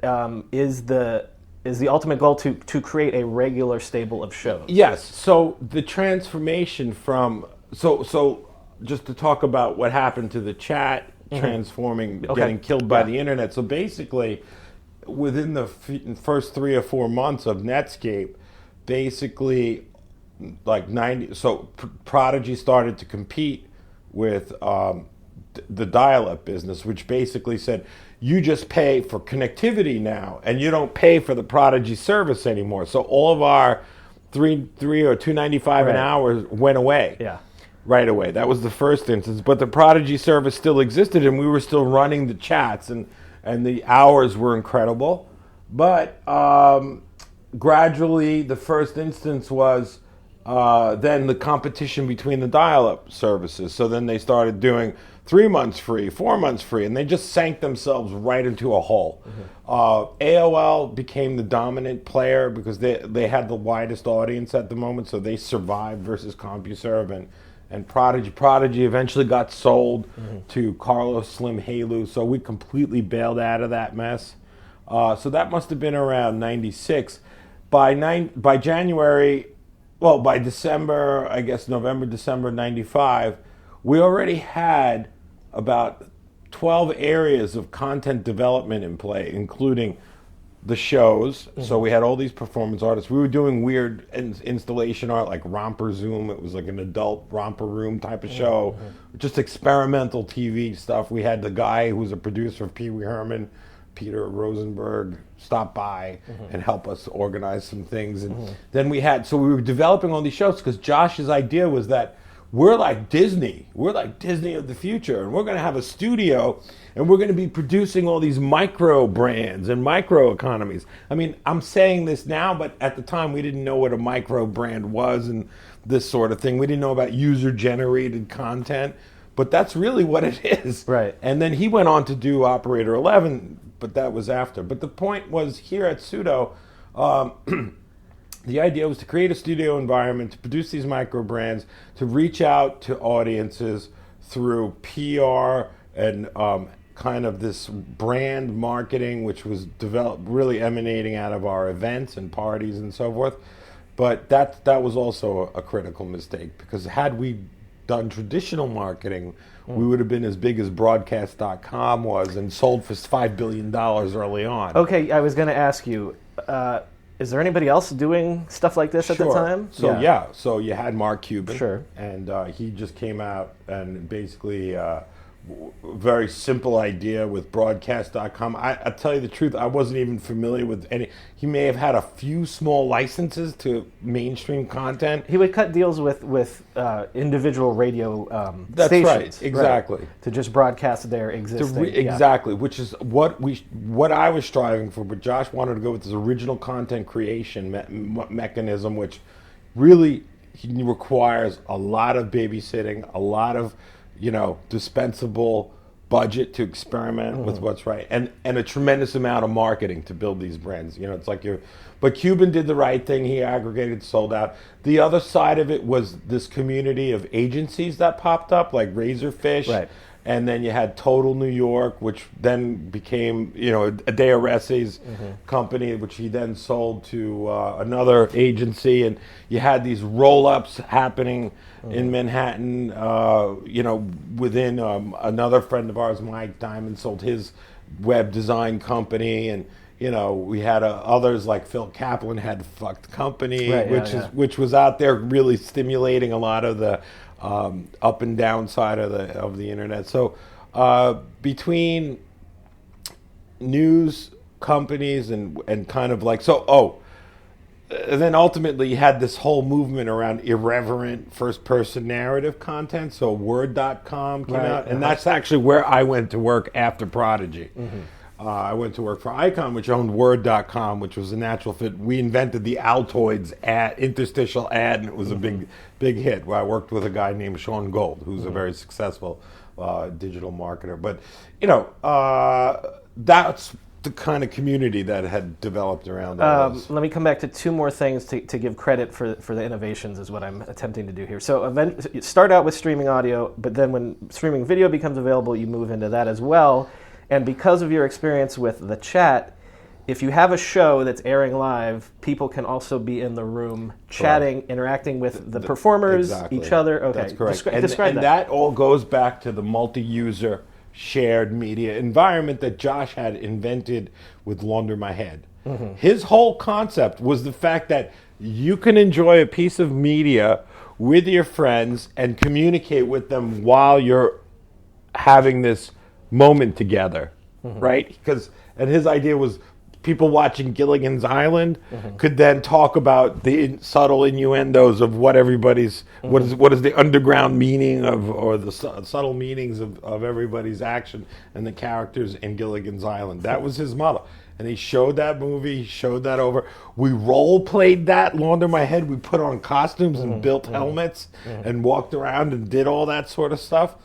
is the ultimate goal to create a regular stable of shows? Yes. So the transformation from so just to talk about what happened to the chat transforming, getting killed by the internet. So basically, within the first 3 or 4 months of Netscape, basically like 90. So Prodigy started to compete with the dial-up business, which basically said, you just pay for connectivity now, and you don't pay for the Prodigy service anymore. So all of our $3 or $2.95 an hour went away. Yeah. Right away. That was the first instance. But the Prodigy service still existed, and we were still running the chats, and the hours were incredible. But gradually, the first instance was then the competition between the dial-up services. So then they started doing 3 months free, 4 months free, and they just sank themselves right into a hole. AOL became the dominant player because they had the widest audience at the moment, so they survived versus CompuServe and Prodigy. Prodigy eventually got sold to Carlos Slim Helu, so we completely bailed out of that mess. So that must have been around 96. By January, well, by December, I guess November, December 95, we already had about 12 areas of content development in play, including the shows. So we had all these performance artists. We were doing weird installation art like Romper Zoom. It was like an adult romper room type of show. Just experimental TV stuff. We had the guy who was a producer of Pee Wee Herman, Peter Rosenberg, stop by and help us organize some things. And then we were developing all these shows because Josh's idea was that we're like Disney. We're like Disney of the future. And we're going to have a studio and we're going to be producing all these micro brands and micro economies. I mean, I'm saying this now, but at the time we didn't know what a micro brand was and this sort of thing. We didn't know about user-generated content. But that's really what it is. Right. And then he went on to do Operator 11, but that was after. But the point was here at Pseudo, the idea was to create a studio environment, to produce these micro brands, to reach out to audiences through PR and kind of this brand marketing, which was developed, really emanating out of our events and parties and so forth. But that was also a critical mistake, because had we done traditional marketing, we would have been as big as broadcast.com was and sold for $5 billion early on. Okay, I was going to ask you, is there anybody else doing stuff like this at the time? So so you had Mark Cuban. Sure. And he just came out and basically very simple idea with broadcast.com. I tell you the truth, I wasn't even familiar with any. He may have had a few small licenses to mainstream content. He would cut deals with individual radio That's stations. Right, exactly. Right, to just broadcast their existing. Exactly, which is what I was striving for, but Josh wanted to go with this original content creation mechanism, which really requires a lot of babysitting, a lot of dispensable budget to experiment with what's right, and a tremendous amount of marketing to build these brands. It's like but Cuban did the right thing. He aggregated, sold out. The other side of it was this community of agencies that popped up, like Razorfish. Right. And then you had Total New York, which then became, Adeo Resi's company, which he then sold to another agency. And you had these roll-ups happening in Manhattan, within another friend of ours, Mike Diamond, sold his web design company. And, we had others like Phil Kaplan had Fucked Company, which was out there really stimulating a lot of the up and down side of the internet. So between news companies and kind of like and then ultimately you had this whole movement around irreverent first person narrative content. So Word.com came out, and that's actually where I went to work after Prodigy. I went to work for Icon, which owned Word.com, which was a natural fit. We invented the Altoids interstitial ad, and it was a big hit. Where I worked with a guy named Sean Gold, who's a very successful digital marketer. But, that's the kind of community that had developed around all this. Let me come back to two more things to give credit for the innovations is what I'm attempting to do here. So you start out with streaming audio, but then when streaming video becomes available, you move into that as well. And because of your experience with the chat, if you have a show that's airing live, people can also be in the room chatting, interacting with the performers, each other. Okay, that's correct. Describe and that all goes back to the multi-user shared media environment that Josh had invented with Launder My Head. Mm-hmm. His whole concept was the fact that you can enjoy a piece of media with your friends and communicate with them while you're having this moment together, right? And his idea was people watching Gilligan's Island could then talk about the subtle innuendos of what everybody's what is the underground meaning of, or the subtle meanings of everybody's action and the characters in Gilligan's Island. That was his model, and he showed that movie, showed that over. We role played that. Launder My Head. We put on costumes and built helmets and walked around and did all that sort of stuff.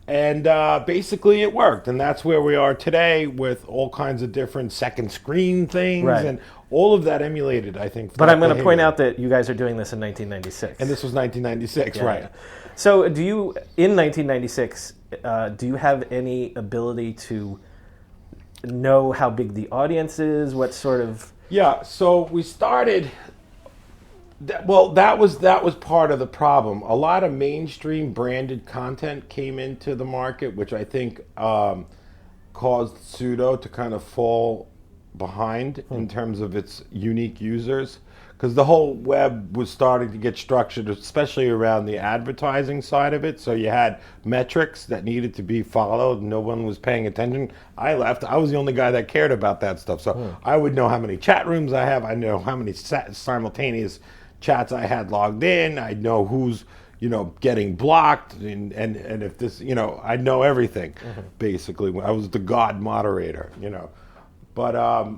And basically it worked, and that's where we are today with all kinds of different second screen things, and all of that emulated, I think. But I'm going to point out that you guys are doing this in 1996. And this was 1996, right. Yeah. So in 1996, do you have any ability to know how big the audience is? What sort of... Yeah, so we started... that was part of the problem. A lot of mainstream branded content came into the market, which I think caused Pseudo to kind of fall behind in terms of its unique users, because the whole web was starting to get structured, especially around the advertising side of it. So you had metrics that needed to be followed. No one was paying attention. I left. I was the only guy that cared about that stuff. So I would know how many chat rooms I have. I know how many simultaneous chats I had logged in. I know who's, getting blocked, and if this, I know everything. Basically, I was the god moderator, But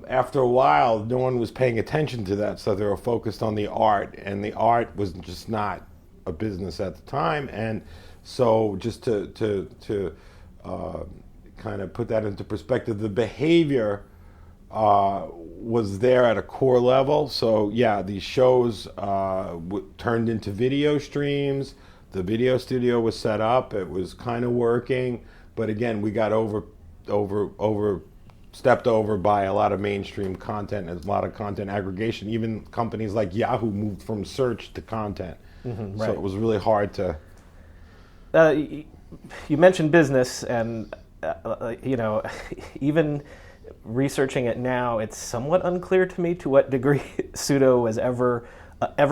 after a while, no one was paying attention to that, so they were focused on the art, and the art was just not a business at the time. And so, just to kind of put that into perspective, the behavior was there at a core level. So yeah, these shows turned into video streams. The video studio was set up. It was kind of working, but again, we got stepped over by a lot of mainstream content and a lot of content aggregation. Even companies like Yahoo moved from search to content. So it was really hard to... You mentioned business, and even researching it now, it's somewhat unclear to me to what degree Pseudo was ever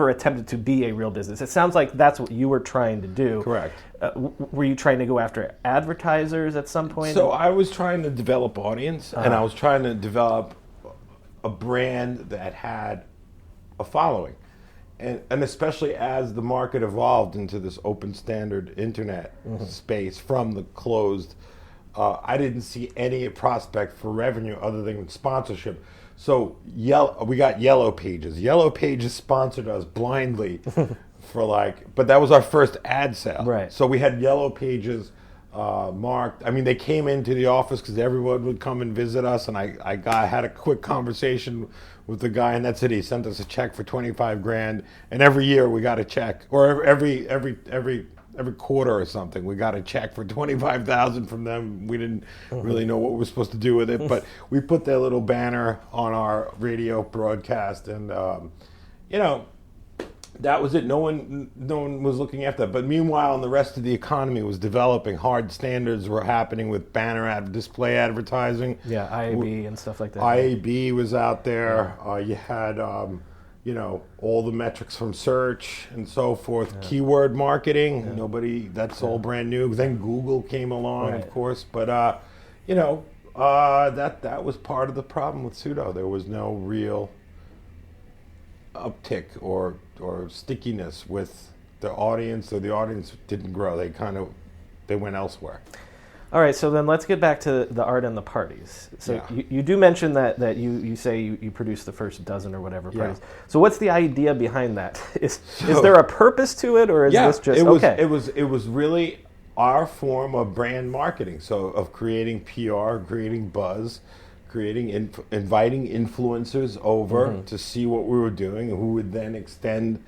attempted to be a real business. It sounds like that's what you were trying to do. Correct. Were you trying to go after advertisers at some point? So I was trying to develop audience, and I was trying to develop a brand that had a following. And especially as the market evolved into this open standard internet space from the closed, I didn't see any prospect for revenue other than sponsorship. So we got Yellow Pages. Yellow Pages sponsored us blindly but that was our first ad sale. Right. So we had Yellow Pages marked. I mean, they came into the office because everyone would come and visit us, and I had a quick conversation with the guy, and that's it. He sent us a check for $25,000, and every year we got a check, or every quarter or something, we got a check for $25,000 from them. We didn't really know what we were supposed to do with it, but we put their little banner on our radio broadcast, and that was it. No one was looking after that. But meanwhile, the rest of the economy was developing. Hard standards were happening with display advertising. Yeah, IAB and stuff like that. IAB was out there. You had all the metrics from search and so forth. Keyword marketing. That's all brand new. Then Google came along, of course. But that was part of the problem with Pseudo. There was no real uptick or stickiness with the audience, or the audience didn't grow. They went elsewhere. All right, so then let's get back to the art and the parties. So you do mention that you say you produced the first dozen or whatever parties. So what's the idea behind that? Is there a purpose to it, or is this just okay? It was really our form of brand marketing. So of creating PR, creating buzz, inviting influencers over to see what we were doing, who would then extend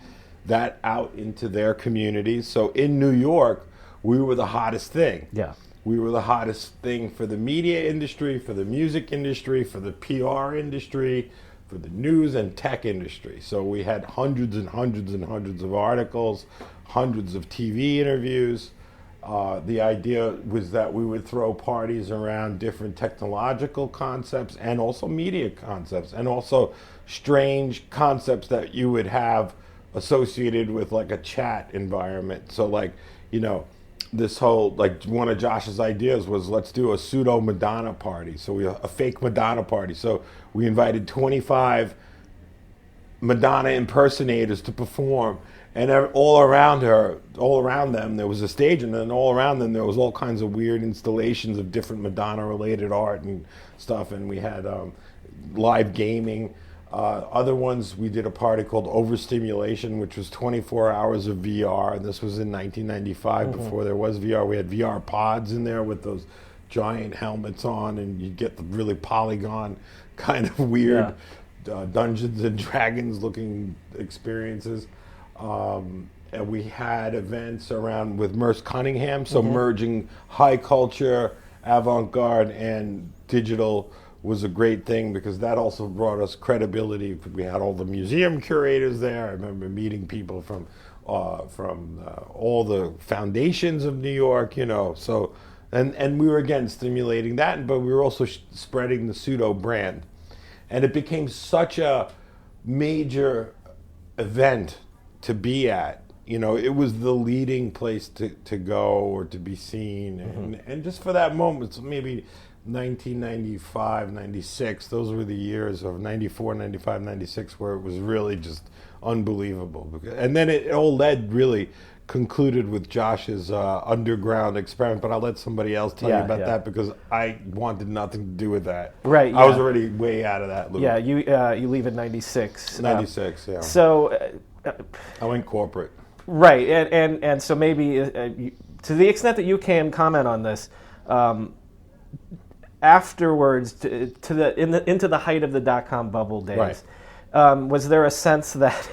that out into their communities. So in New York, we were the hottest thing. Yeah. We were the hottest thing for the media industry, for the music industry, for the PR industry, for the news and tech industry. So we had hundreds and hundreds and hundreds of articles, hundreds of TV interviews. The idea was that we would throw parties around different technological concepts and also media concepts and also strange concepts that you would have associated with like a chat environment. So like, you know, this whole, like one of Josh's ideas was let's do a pseudo Madonna party. So a fake Madonna party. So we invited 25 Madonna impersonators to perform. And all around them, there was a stage, and then all around them, there was all kinds of weird installations of different Madonna-related art and stuff. And we had live gaming. Other ones, we did a party called Overstimulation, which was 24 hours of VR. And this was in 1995, before there was VR. We had VR pods in there with those giant helmets on, and you'd get the really polygon kind of weird Dungeons and Dragons looking experiences. And we had events around with Merce Cunningham, so merging high culture, avant-garde, and digital was a great thing because that also brought us credibility. We had all the museum curators there. I remember meeting people from all the foundations of New York, you know. So, and we were again stimulating that, but we were also spreading the Pseudo brand, and it became such a major event to be at. You know, it was the leading place to go or to be seen. And just for that moment, so maybe 1995, 96, those were the years of 94, 95, 96, where it was really just unbelievable. And then it all concluded with Josh's underground experiment, but I'll let somebody else tell you about that because I wanted nothing to do with that. Right. I was already way out of that loop. Yeah, you leave in 96. 96, yeah. So... I went corporate. Right, and so maybe to the extent that you can comment on this, afterwards into the height of the .com bubble days, was there a sense that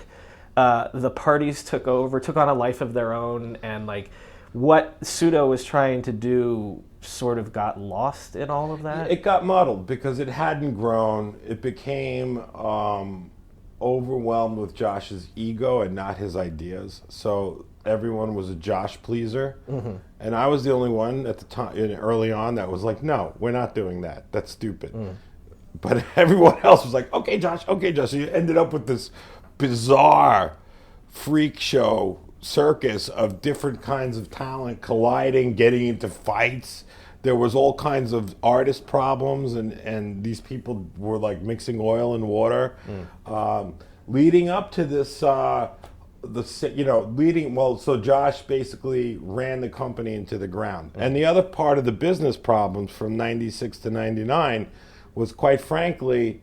the parties took on a life of their own, and like what Pseudo was trying to do sort of got lost in all of that? It got muddled because it hadn't grown. It became overwhelmed with Josh's ego and not his ideas. So everyone was a Josh pleaser. And I was the only one at the time, early on, that was like, no, we're not doing that. That's stupid. But everyone else was like, okay, Josh. So you ended up with this bizarre freak show circus of different kinds of talent colliding, getting into fights. There was all kinds of artist problems, and these people were like mixing oil and water. Leading up to this, so Josh basically ran the company into the ground. And the other part of the business problems from 96 to 99 was, quite frankly,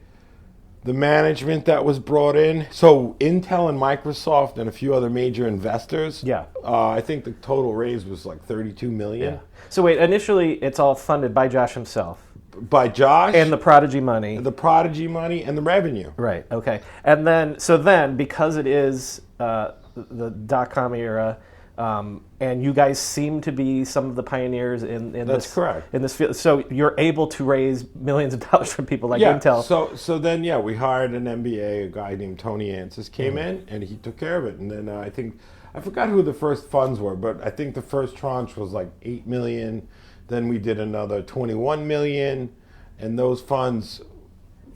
the management that was brought in. So Intel and Microsoft and a few other major investors. I think the total raise was like $32 million. So wait, initially it's all funded by Josh himself. By Josh. And the Prodigy money. The Prodigy money and the revenue. Right, okay. And then, because it is the .com era, and you guys seem to be some of the pioneers in That's this, correct. In this field, so you're able to raise millions of dollars from people like Intel. So then we hired an MBA, a guy named Tony Ansis came in, and he took care of it. And then I forgot who the first funds were, but I think the first tranche was like $8 million. Then we did another $21 million, and those funds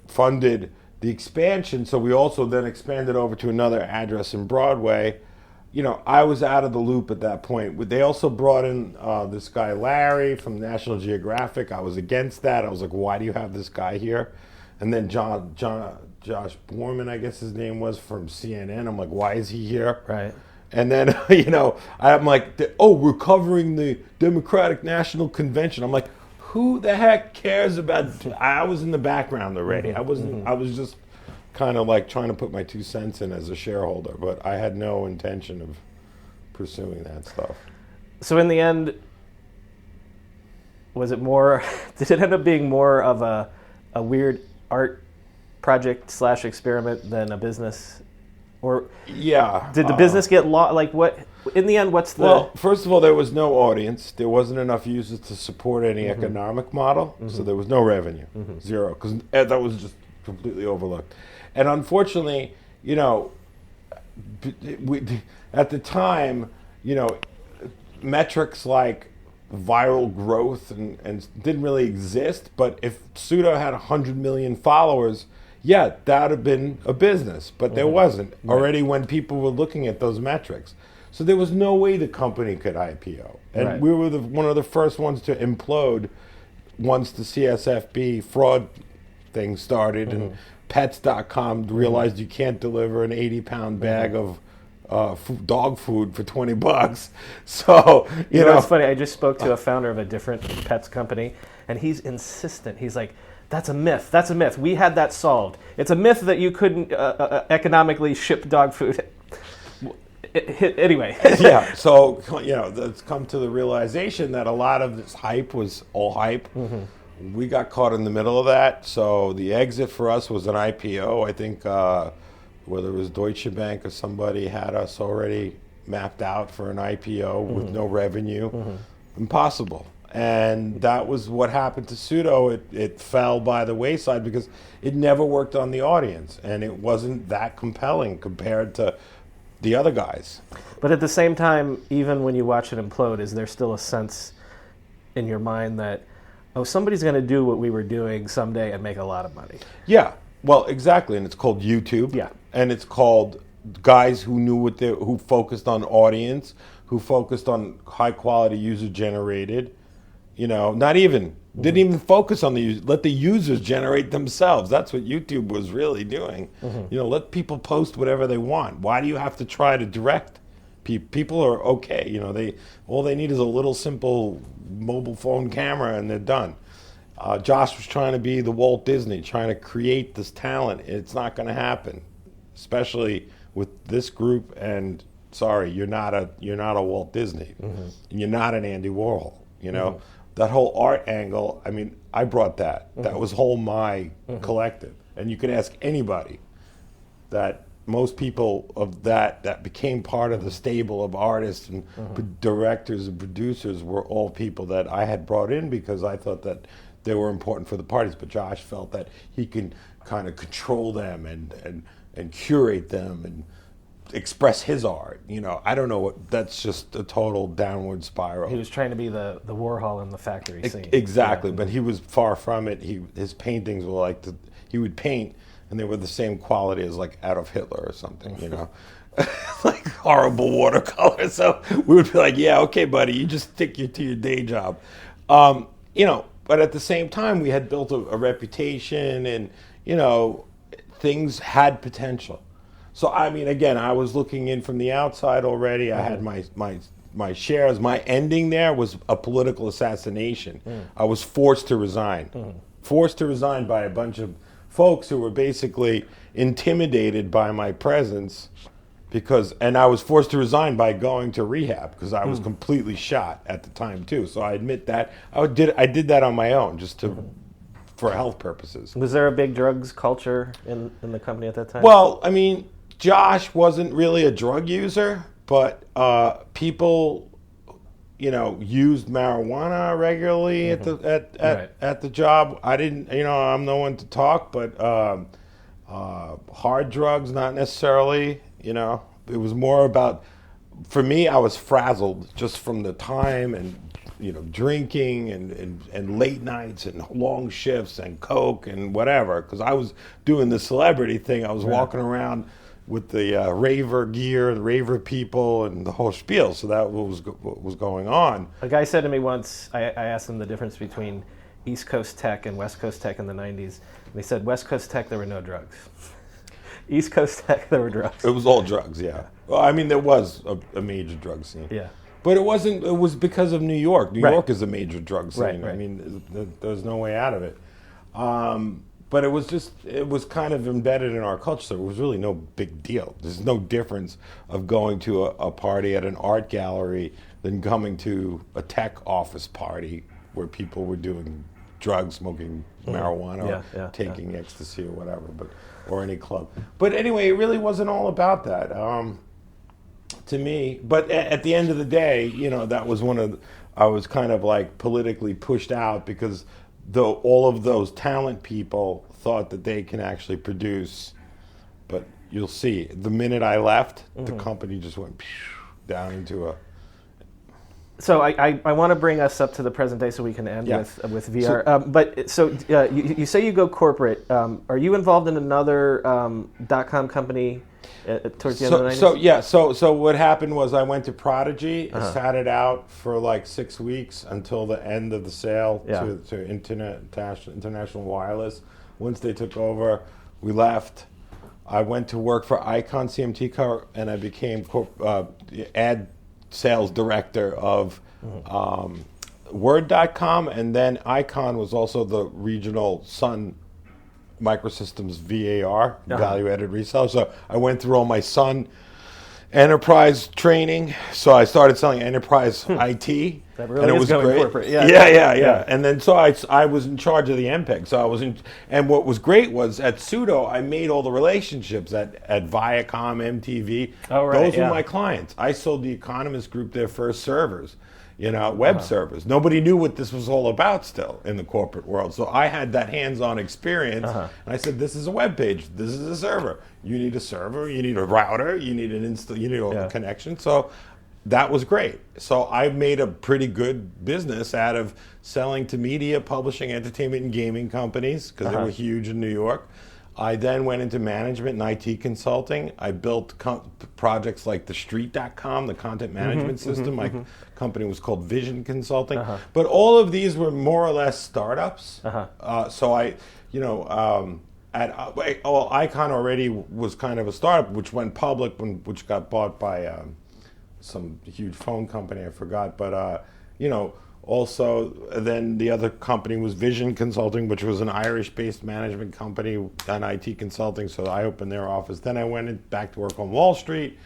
funded the expansion. So we also then expanded over to another address in Broadway. You know, I was out of the loop at that point. They also brought in this guy Larry from National Geographic. I was against that. I was like, why do you have this guy here? And then Josh Borman, I guess his name was, from CNN. I'm like, why is he here? Right. And then, I'm like, we're covering the Democratic National Convention. I'm like, who the heck cares about? I was in the background already. I wasn't. I was just kind of like trying to put my 2 cents in as a shareholder, but I had no intention of pursuing that stuff. So in the end, was it more? Did it end up being more of a weird art project / experiment than a business? Or Yeah. did the business get lost? Like, what, in the end, what's the... Well, first of all, there was no audience. There wasn't enough users to support any economic model, so there was no revenue, zero, because that was just completely overlooked. And unfortunately, you know, at the time, you know, metrics like viral growth and didn't really exist, but if Pseudo had 100 million followers, yeah, that would have been a business, but there wasn't already when people were looking at those metrics. So there was no way the company could IPO. And we were one of the first ones to implode once the CSFB fraud thing started and Pets.com realized you can't deliver an 80-pound bag of dog food for $20. So, you know. It's funny, I just spoke to a founder of a different pets company, and he's insistent. He's like, that's a myth. That's a myth. We had that solved. It's a myth that you couldn't economically ship dog food. Anyway. Yeah, so, you know, it's come to the realization that a lot of this hype was all hype. We got caught in the middle of that. So the exit for us was an IPO. I think whether it was Deutsche Bank or somebody had us already mapped out for an IPO with no revenue. Impossible. And that was what happened to Pseudo. It fell by the wayside because it never worked on the audience, and it wasn't that compelling compared to the other guys. But at the same time, even when you watch it implode, is there still a sense in your mind that, oh, somebody's going to do what we were doing someday and make a lot of money? Yeah, well, exactly, and it's called YouTube. Yeah, and it's called guys who knew who focused on audience, who focused on high quality user generated. You know, didn't even focus on the user. Let the users generate themselves. That's what YouTube was really doing. You know, let people post whatever they want. Why do you have to try to direct people? People are okay. You know, all they need is a little simple mobile phone camera and they're done. Josh was trying to be the Walt Disney, trying to create this talent. It's not going to happen, especially with this group. And sorry, you're not a Walt Disney, and you're not an Andy Warhol. You know. That whole art angle, I mean, I brought that. That was whole my collective. And you can ask anybody that most people of that became part of the stable of artists and directors and producers were all people that I had brought in because I thought that they were important for the parties. But Josh felt that he can kind of control them and curate them and express his art. You know, I don't know what, that's just a total downward spiral. He was trying to be the Warhol in the factory scene. Exactly, but he was far from it. His paintings were like, he would paint and they were the same quality as like Adolf Hitler or something, you know, like horrible watercolor. So we would be like, yeah, okay, buddy, you just stick to your day job. You know, but at the same time, we had built a reputation and, you know, things had potential. So, I mean, again, I was looking in from the outside already. I had my shares. My ending there was a political assassination. I was forced to resign. Forced to resign by a bunch of folks who were basically intimidated by my presence and I was forced to resign by going to rehab because I was completely shot at the time, too. So I admit that. I did that on my own just for health purposes. Was there a big drugs culture in the company at that time? Well, I mean, Josh wasn't really a drug user, but people, you know, used marijuana regularly at the job. I didn't, you know, I'm no one to talk, but hard drugs, not necessarily. You know, it was more about, for me, I was frazzled just from the time and, you know, drinking and late nights and long shifts and coke and whatever, because I was doing the celebrity thing. I was walking around with the raver gear, the raver people, and the whole spiel. So that was what was going on. A guy said to me once, I asked him the difference between East Coast tech and West Coast tech in the 90s. And he said, West Coast tech, there were no drugs. East Coast tech, there were drugs. It was all drugs, yeah. Well, I mean, there was a major drug scene. Yeah. But it was because of New York. New York is a major drug scene. Right. I mean, there's no way out of it. But it was kind of embedded in our culture, so it was really no big deal. There's no difference of going to a party at an art gallery than coming to a tech office party where people were doing drugs, smoking marijuana, taking ecstasy or whatever, or any club. But anyway, it really wasn't all about that to me. But at the end of the day, that was I was kind of like politically pushed out because all of those talent people thought that they can actually produce. But you'll see, the minute I left, the company just went down into a... So I want to bring us up to the present day so we can end with VR. So, you say you go corporate. Are you involved in another .com company towards the end of the 90s? So what happened was I went to Prodigy. I sat it out for like 6 weeks until the end of the sale to International Wireless. Once they took over, we left. I went to work for Icon CMT Co. and I became ad sales director of Word.com, and then Icon was also the regional Sun Microsystems VAR, value-added reseller. So I went through all my Sun enterprise training. So I started selling enterprise IT. That really and it is was going great. corporate. Yeah. And then so I was in charge of the MPEG. So I was and what was great was at Pseudo, I made all the relationships at Viacom, MTV. Oh, right, Those were my clients. I sold the Economist Group their first servers, web servers. Nobody knew what this was all about still in the corporate world. So I had that hands-on experience. And I said, this is a web page. This is a server. You need a server. You need a router. You need you need a connection. So that was great. So I made a pretty good business out of selling to media, publishing, entertainment, and gaming companies because they were huge in New York. I then went into management and IT consulting. I built projects like TheStreet.com, the content management system. My company was called Vision Consulting. But all of these were more or less startups. So Icon already was kind of a startup, which went public, which got bought by some huge phone company, I forgot. But, also, then the other company was Vision Consulting, which was an Irish-based management company on IT consulting. So I opened their office. Then I went back to work on Wall Street.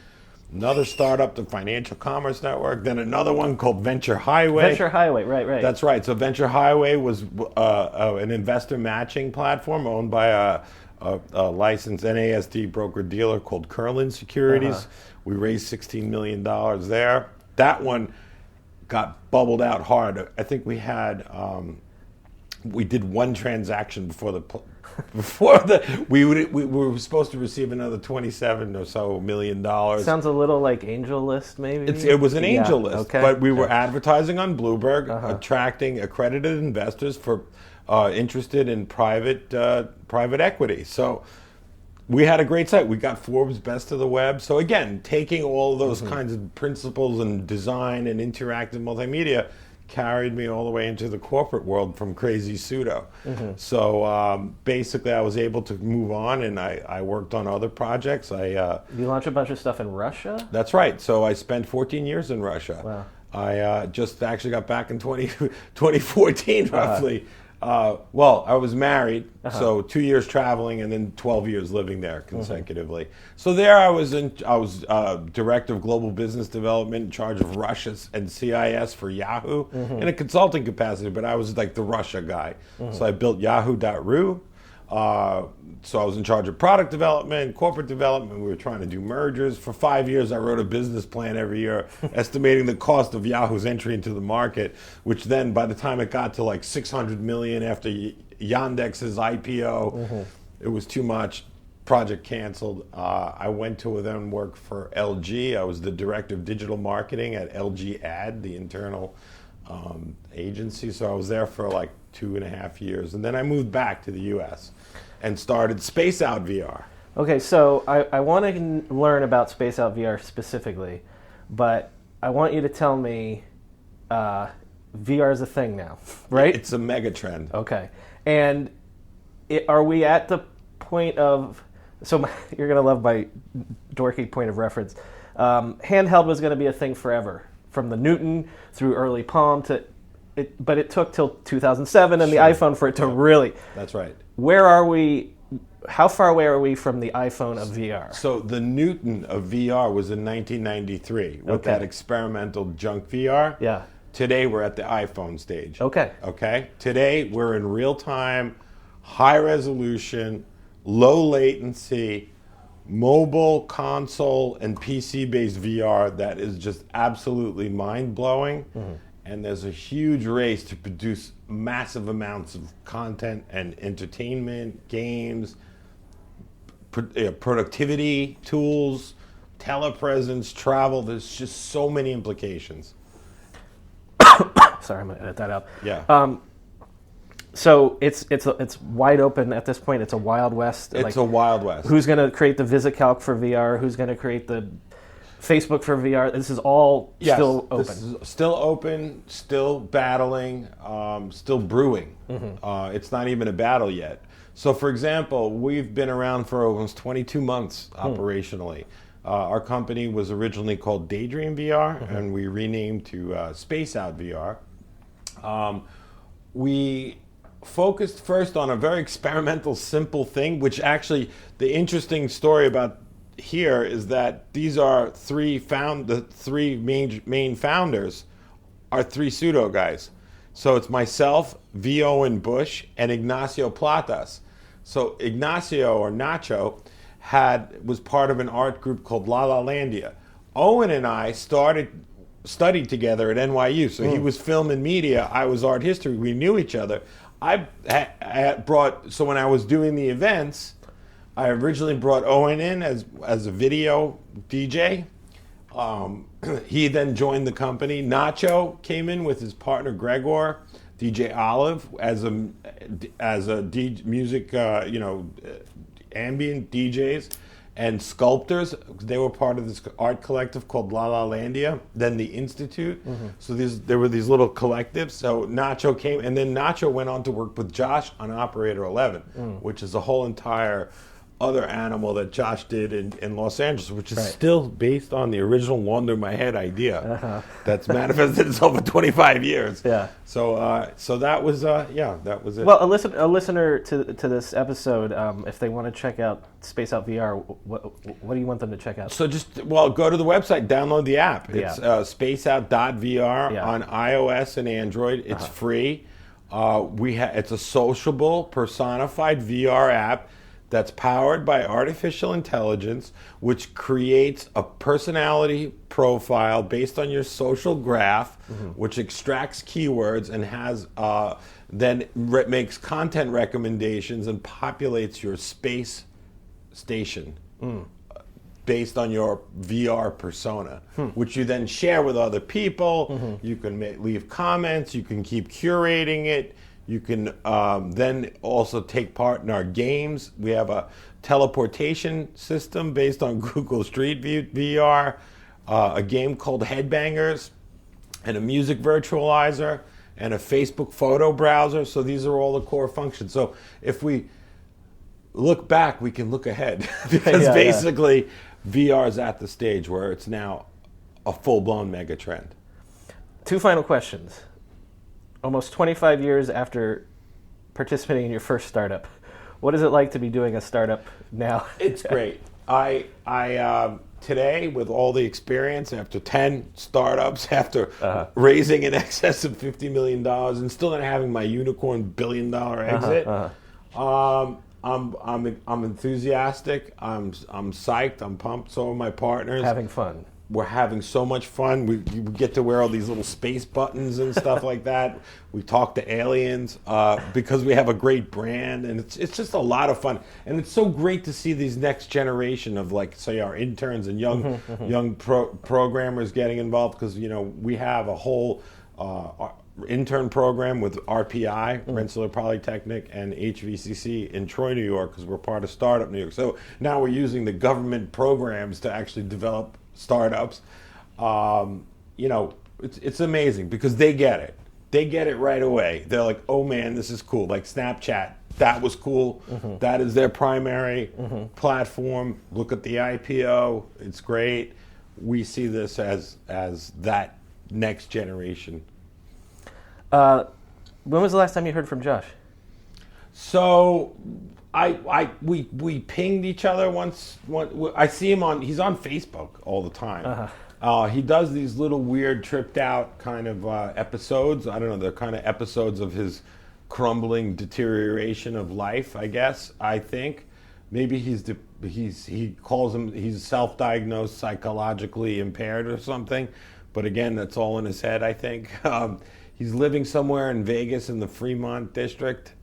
Another startup, the Financial Commerce Network. Then another one called Venture Highway. Venture Highway, right. That's right. So Venture Highway was an investor matching platform owned by a licensed NASD broker-dealer called Curlin Securities. We raised $16 million there. That one got bubbled out hard. I think we had we did one transaction before we were supposed to receive another $27 or so million. Sounds a little like Angel List, maybe. It was an Angel List, but we were advertising on Bloomberg, attracting accredited investors for interested in private equity. So we had a great site. We got Forbes Best of the Web. So again, taking all of those kinds of principles and design and interactive multimedia carried me all the way into the corporate world from crazy Pseudo. So basically I was able to move on, and I worked on other projects. You launched a bunch of stuff in Russia? That's right. So I spent 14 years in Russia. Wow. I just actually got back in 2014 roughly. Well, I was married, so 2 years traveling and then 12 years living there consecutively. So there I was director of global business development, in charge of Russia and CIS for Yahoo in a consulting capacity, but I was like the Russia guy. So I built Yahoo.ru. So I was in charge of product development, corporate development. We were trying to do mergers. For 5 years, I wrote a business plan every year, estimating the cost of Yahoo's entry into the market, which then, by the time it got to like $600 million after Yandex's IPO, it was too much. Project canceled. I went to then work for LG. I was the director of digital marketing at LG Ad, the internal agency. So I was there for like 2.5 years. And then I moved back to the U.S. and started Space Out VR. Okay, so I want to learn about Space Out VR specifically, but I want you to tell me VR is a thing now, right? It's a mega trend. Okay. And are we at the point of... So you're going to love my dorky point of reference. Handheld was going to be a thing forever, from the Newton through early Palm to... But it took till 2007 and the iPhone for it to really... That's right. Where are we? How far away are we from the iPhone of VR? So the Newton of VR was in 1993 with that experimental junk VR. Yeah. Today we're at the iPhone stage. Okay. Okay? Today we're in real time, high resolution, low latency, mobile, console, and PC-based VR that is just absolutely mind-blowing. And there's a huge race to produce massive amounts of content and entertainment, games, productivity tools, telepresence, travel. There's just so many implications. Sorry, I'm gonna edit that out. Yeah. So it's wide open at this point. It's a Wild West. It's a Wild West. Who's going to create the VisiCalc for VR? Who's going to create the Facebook for VR? This is all still open. This is still open, still battling, still brewing. It's not even a battle yet. So, for example, we've been around for almost 22 months operationally. Our company was originally called Daydream VR, and we renamed to Space Out VR. We focused first on a very experimental, simple thing, which actually, the interesting story about here is that these are the three main founders are three pseudo guys. So it's myself, V.O. and Bush, and Ignacio Platas. So Ignacio, or Nacho, was part of an art group called La La Landia. Owen and I studied together at NYU. So he was film and media, I was art history. We knew each other. So when I was doing the events, I originally brought Owen in as a video DJ. He then joined the company. Nacho came in with his partner Gregor, DJ Olive, as a music, ambient DJs and sculptors. They were part of this art collective called La La Landia, then the Institute. So there were these little collectives. So Nacho came, and then Nacho went on to work with Josh on Operator 11, which is a whole entire other animal that Josh did in Los Angeles, which is still based on the original Wander My Head idea that's manifested itself for 25 years. Yeah. So that was that was it. Well, a listener to this episode, if they want to check out Space Out VR, what do you want them to check out? So go to the website, download the app. It's spaceout.vr on iOS and Android. It's free. It's a sociable, personified VR app that's powered by artificial intelligence, which creates a personality profile based on your social graph, which extracts keywords and has makes content recommendations and populates your space station based on your VR persona, which you then share with other people. You can leave comments. You can keep curating it. You can then also take part in our games. We have a teleportation system based on Google Street View VR, a game called Headbangers, and a music virtualizer, and a Facebook photo browser. So these are all the core functions. So if we look back, we can look ahead. Because basically, VR is at the stage where it's now a full-blown mega trend. 2 final questions. Almost 25 years after participating in your first startup, what is it like to be doing a startup now? It's great. I today, with all the experience, after 10 startups, after raising in excess of $50 million and still not having my unicorn $1 billion exit, I'm enthusiastic. I'm psyched. I'm pumped. So are my partners. Having fun. We're having so much fun. We get to wear all these little space buttons and stuff like that. We talk to aliens because we have a great brand, and it's just a lot of fun. And it's so great to see these next generation of, like, say, our interns and young programmers getting involved, because we have a whole intern program with RPI, Rensselaer Polytechnic, and HVCC in Troy, New York, because we're part of Startup New York. So now we're using the government programs to actually develop startups. It's amazing because they get it. They get it right away. They're like, oh man, this is cool. Like Snapchat, that was cool. That is their primary platform. Look at the IPO. It's great. We see this as that next generation. When was the last time you heard from Josh? So we pinged each other once. I see him he's on Facebook all the time. He does these little weird, tripped out kind of episodes. I don't know, they're kind of episodes of his crumbling deterioration of life, I guess, I think. Maybe he calls him, he's self-diagnosed psychologically impaired or something. But again, that's all in his head, I think. He's living somewhere in Vegas in the Fremont district,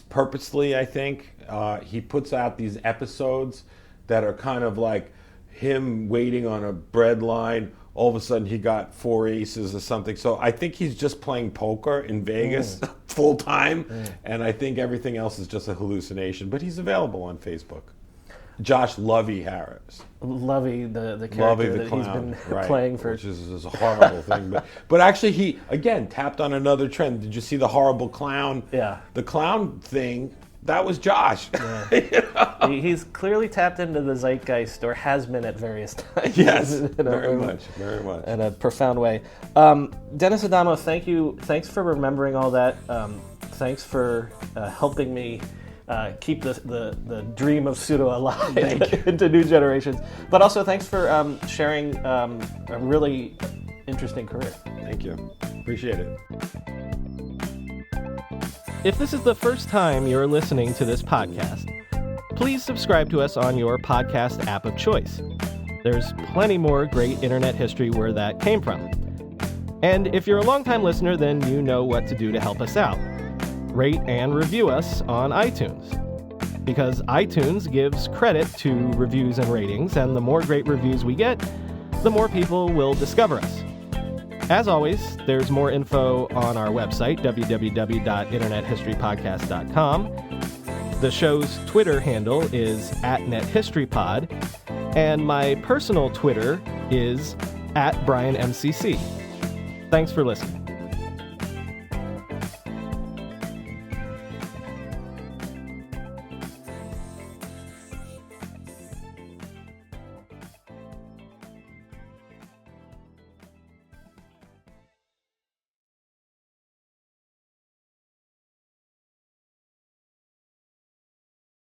purposely, I think. He puts out these episodes that are kind of like him waiting on a bread line. All of a sudden, he got 4 aces or something. So I think he's just playing poker in Vegas full time, and I think everything else is just a hallucination. But he's available on Facebook. Josh Lovey Harris. Lovey, the character Lovey the that clown, he's been playing for. Which is a horrible thing. But actually, he, again, tapped on another trend. Did you see the horrible clown? Yeah. The clown thing, that was Josh. Yeah. You know? He's clearly tapped into the zeitgeist, or has been at various times. Yes, very much. In a profound way. Dennis Adamo, thank you. Thanks for remembering all that. Thanks for helping me keep the dream of Pseudo alive into new generations. But also thanks for sharing a really interesting career. Thank you. Appreciate it. If this is the first time you're listening to this podcast, please subscribe to us on your podcast app of choice. There's plenty more great internet history where that came from. And if you're a longtime listener, then you know what to do to help us out. Rate and review us on iTunes. Because iTunes gives credit to reviews and ratings, and the more great reviews we get, the more people will discover us. As always, there's more info on our website, www.internethistorypodcast.com. The show's Twitter handle is @NetHistoryPod, and my personal Twitter is @BrianMCC. Thanks for listening.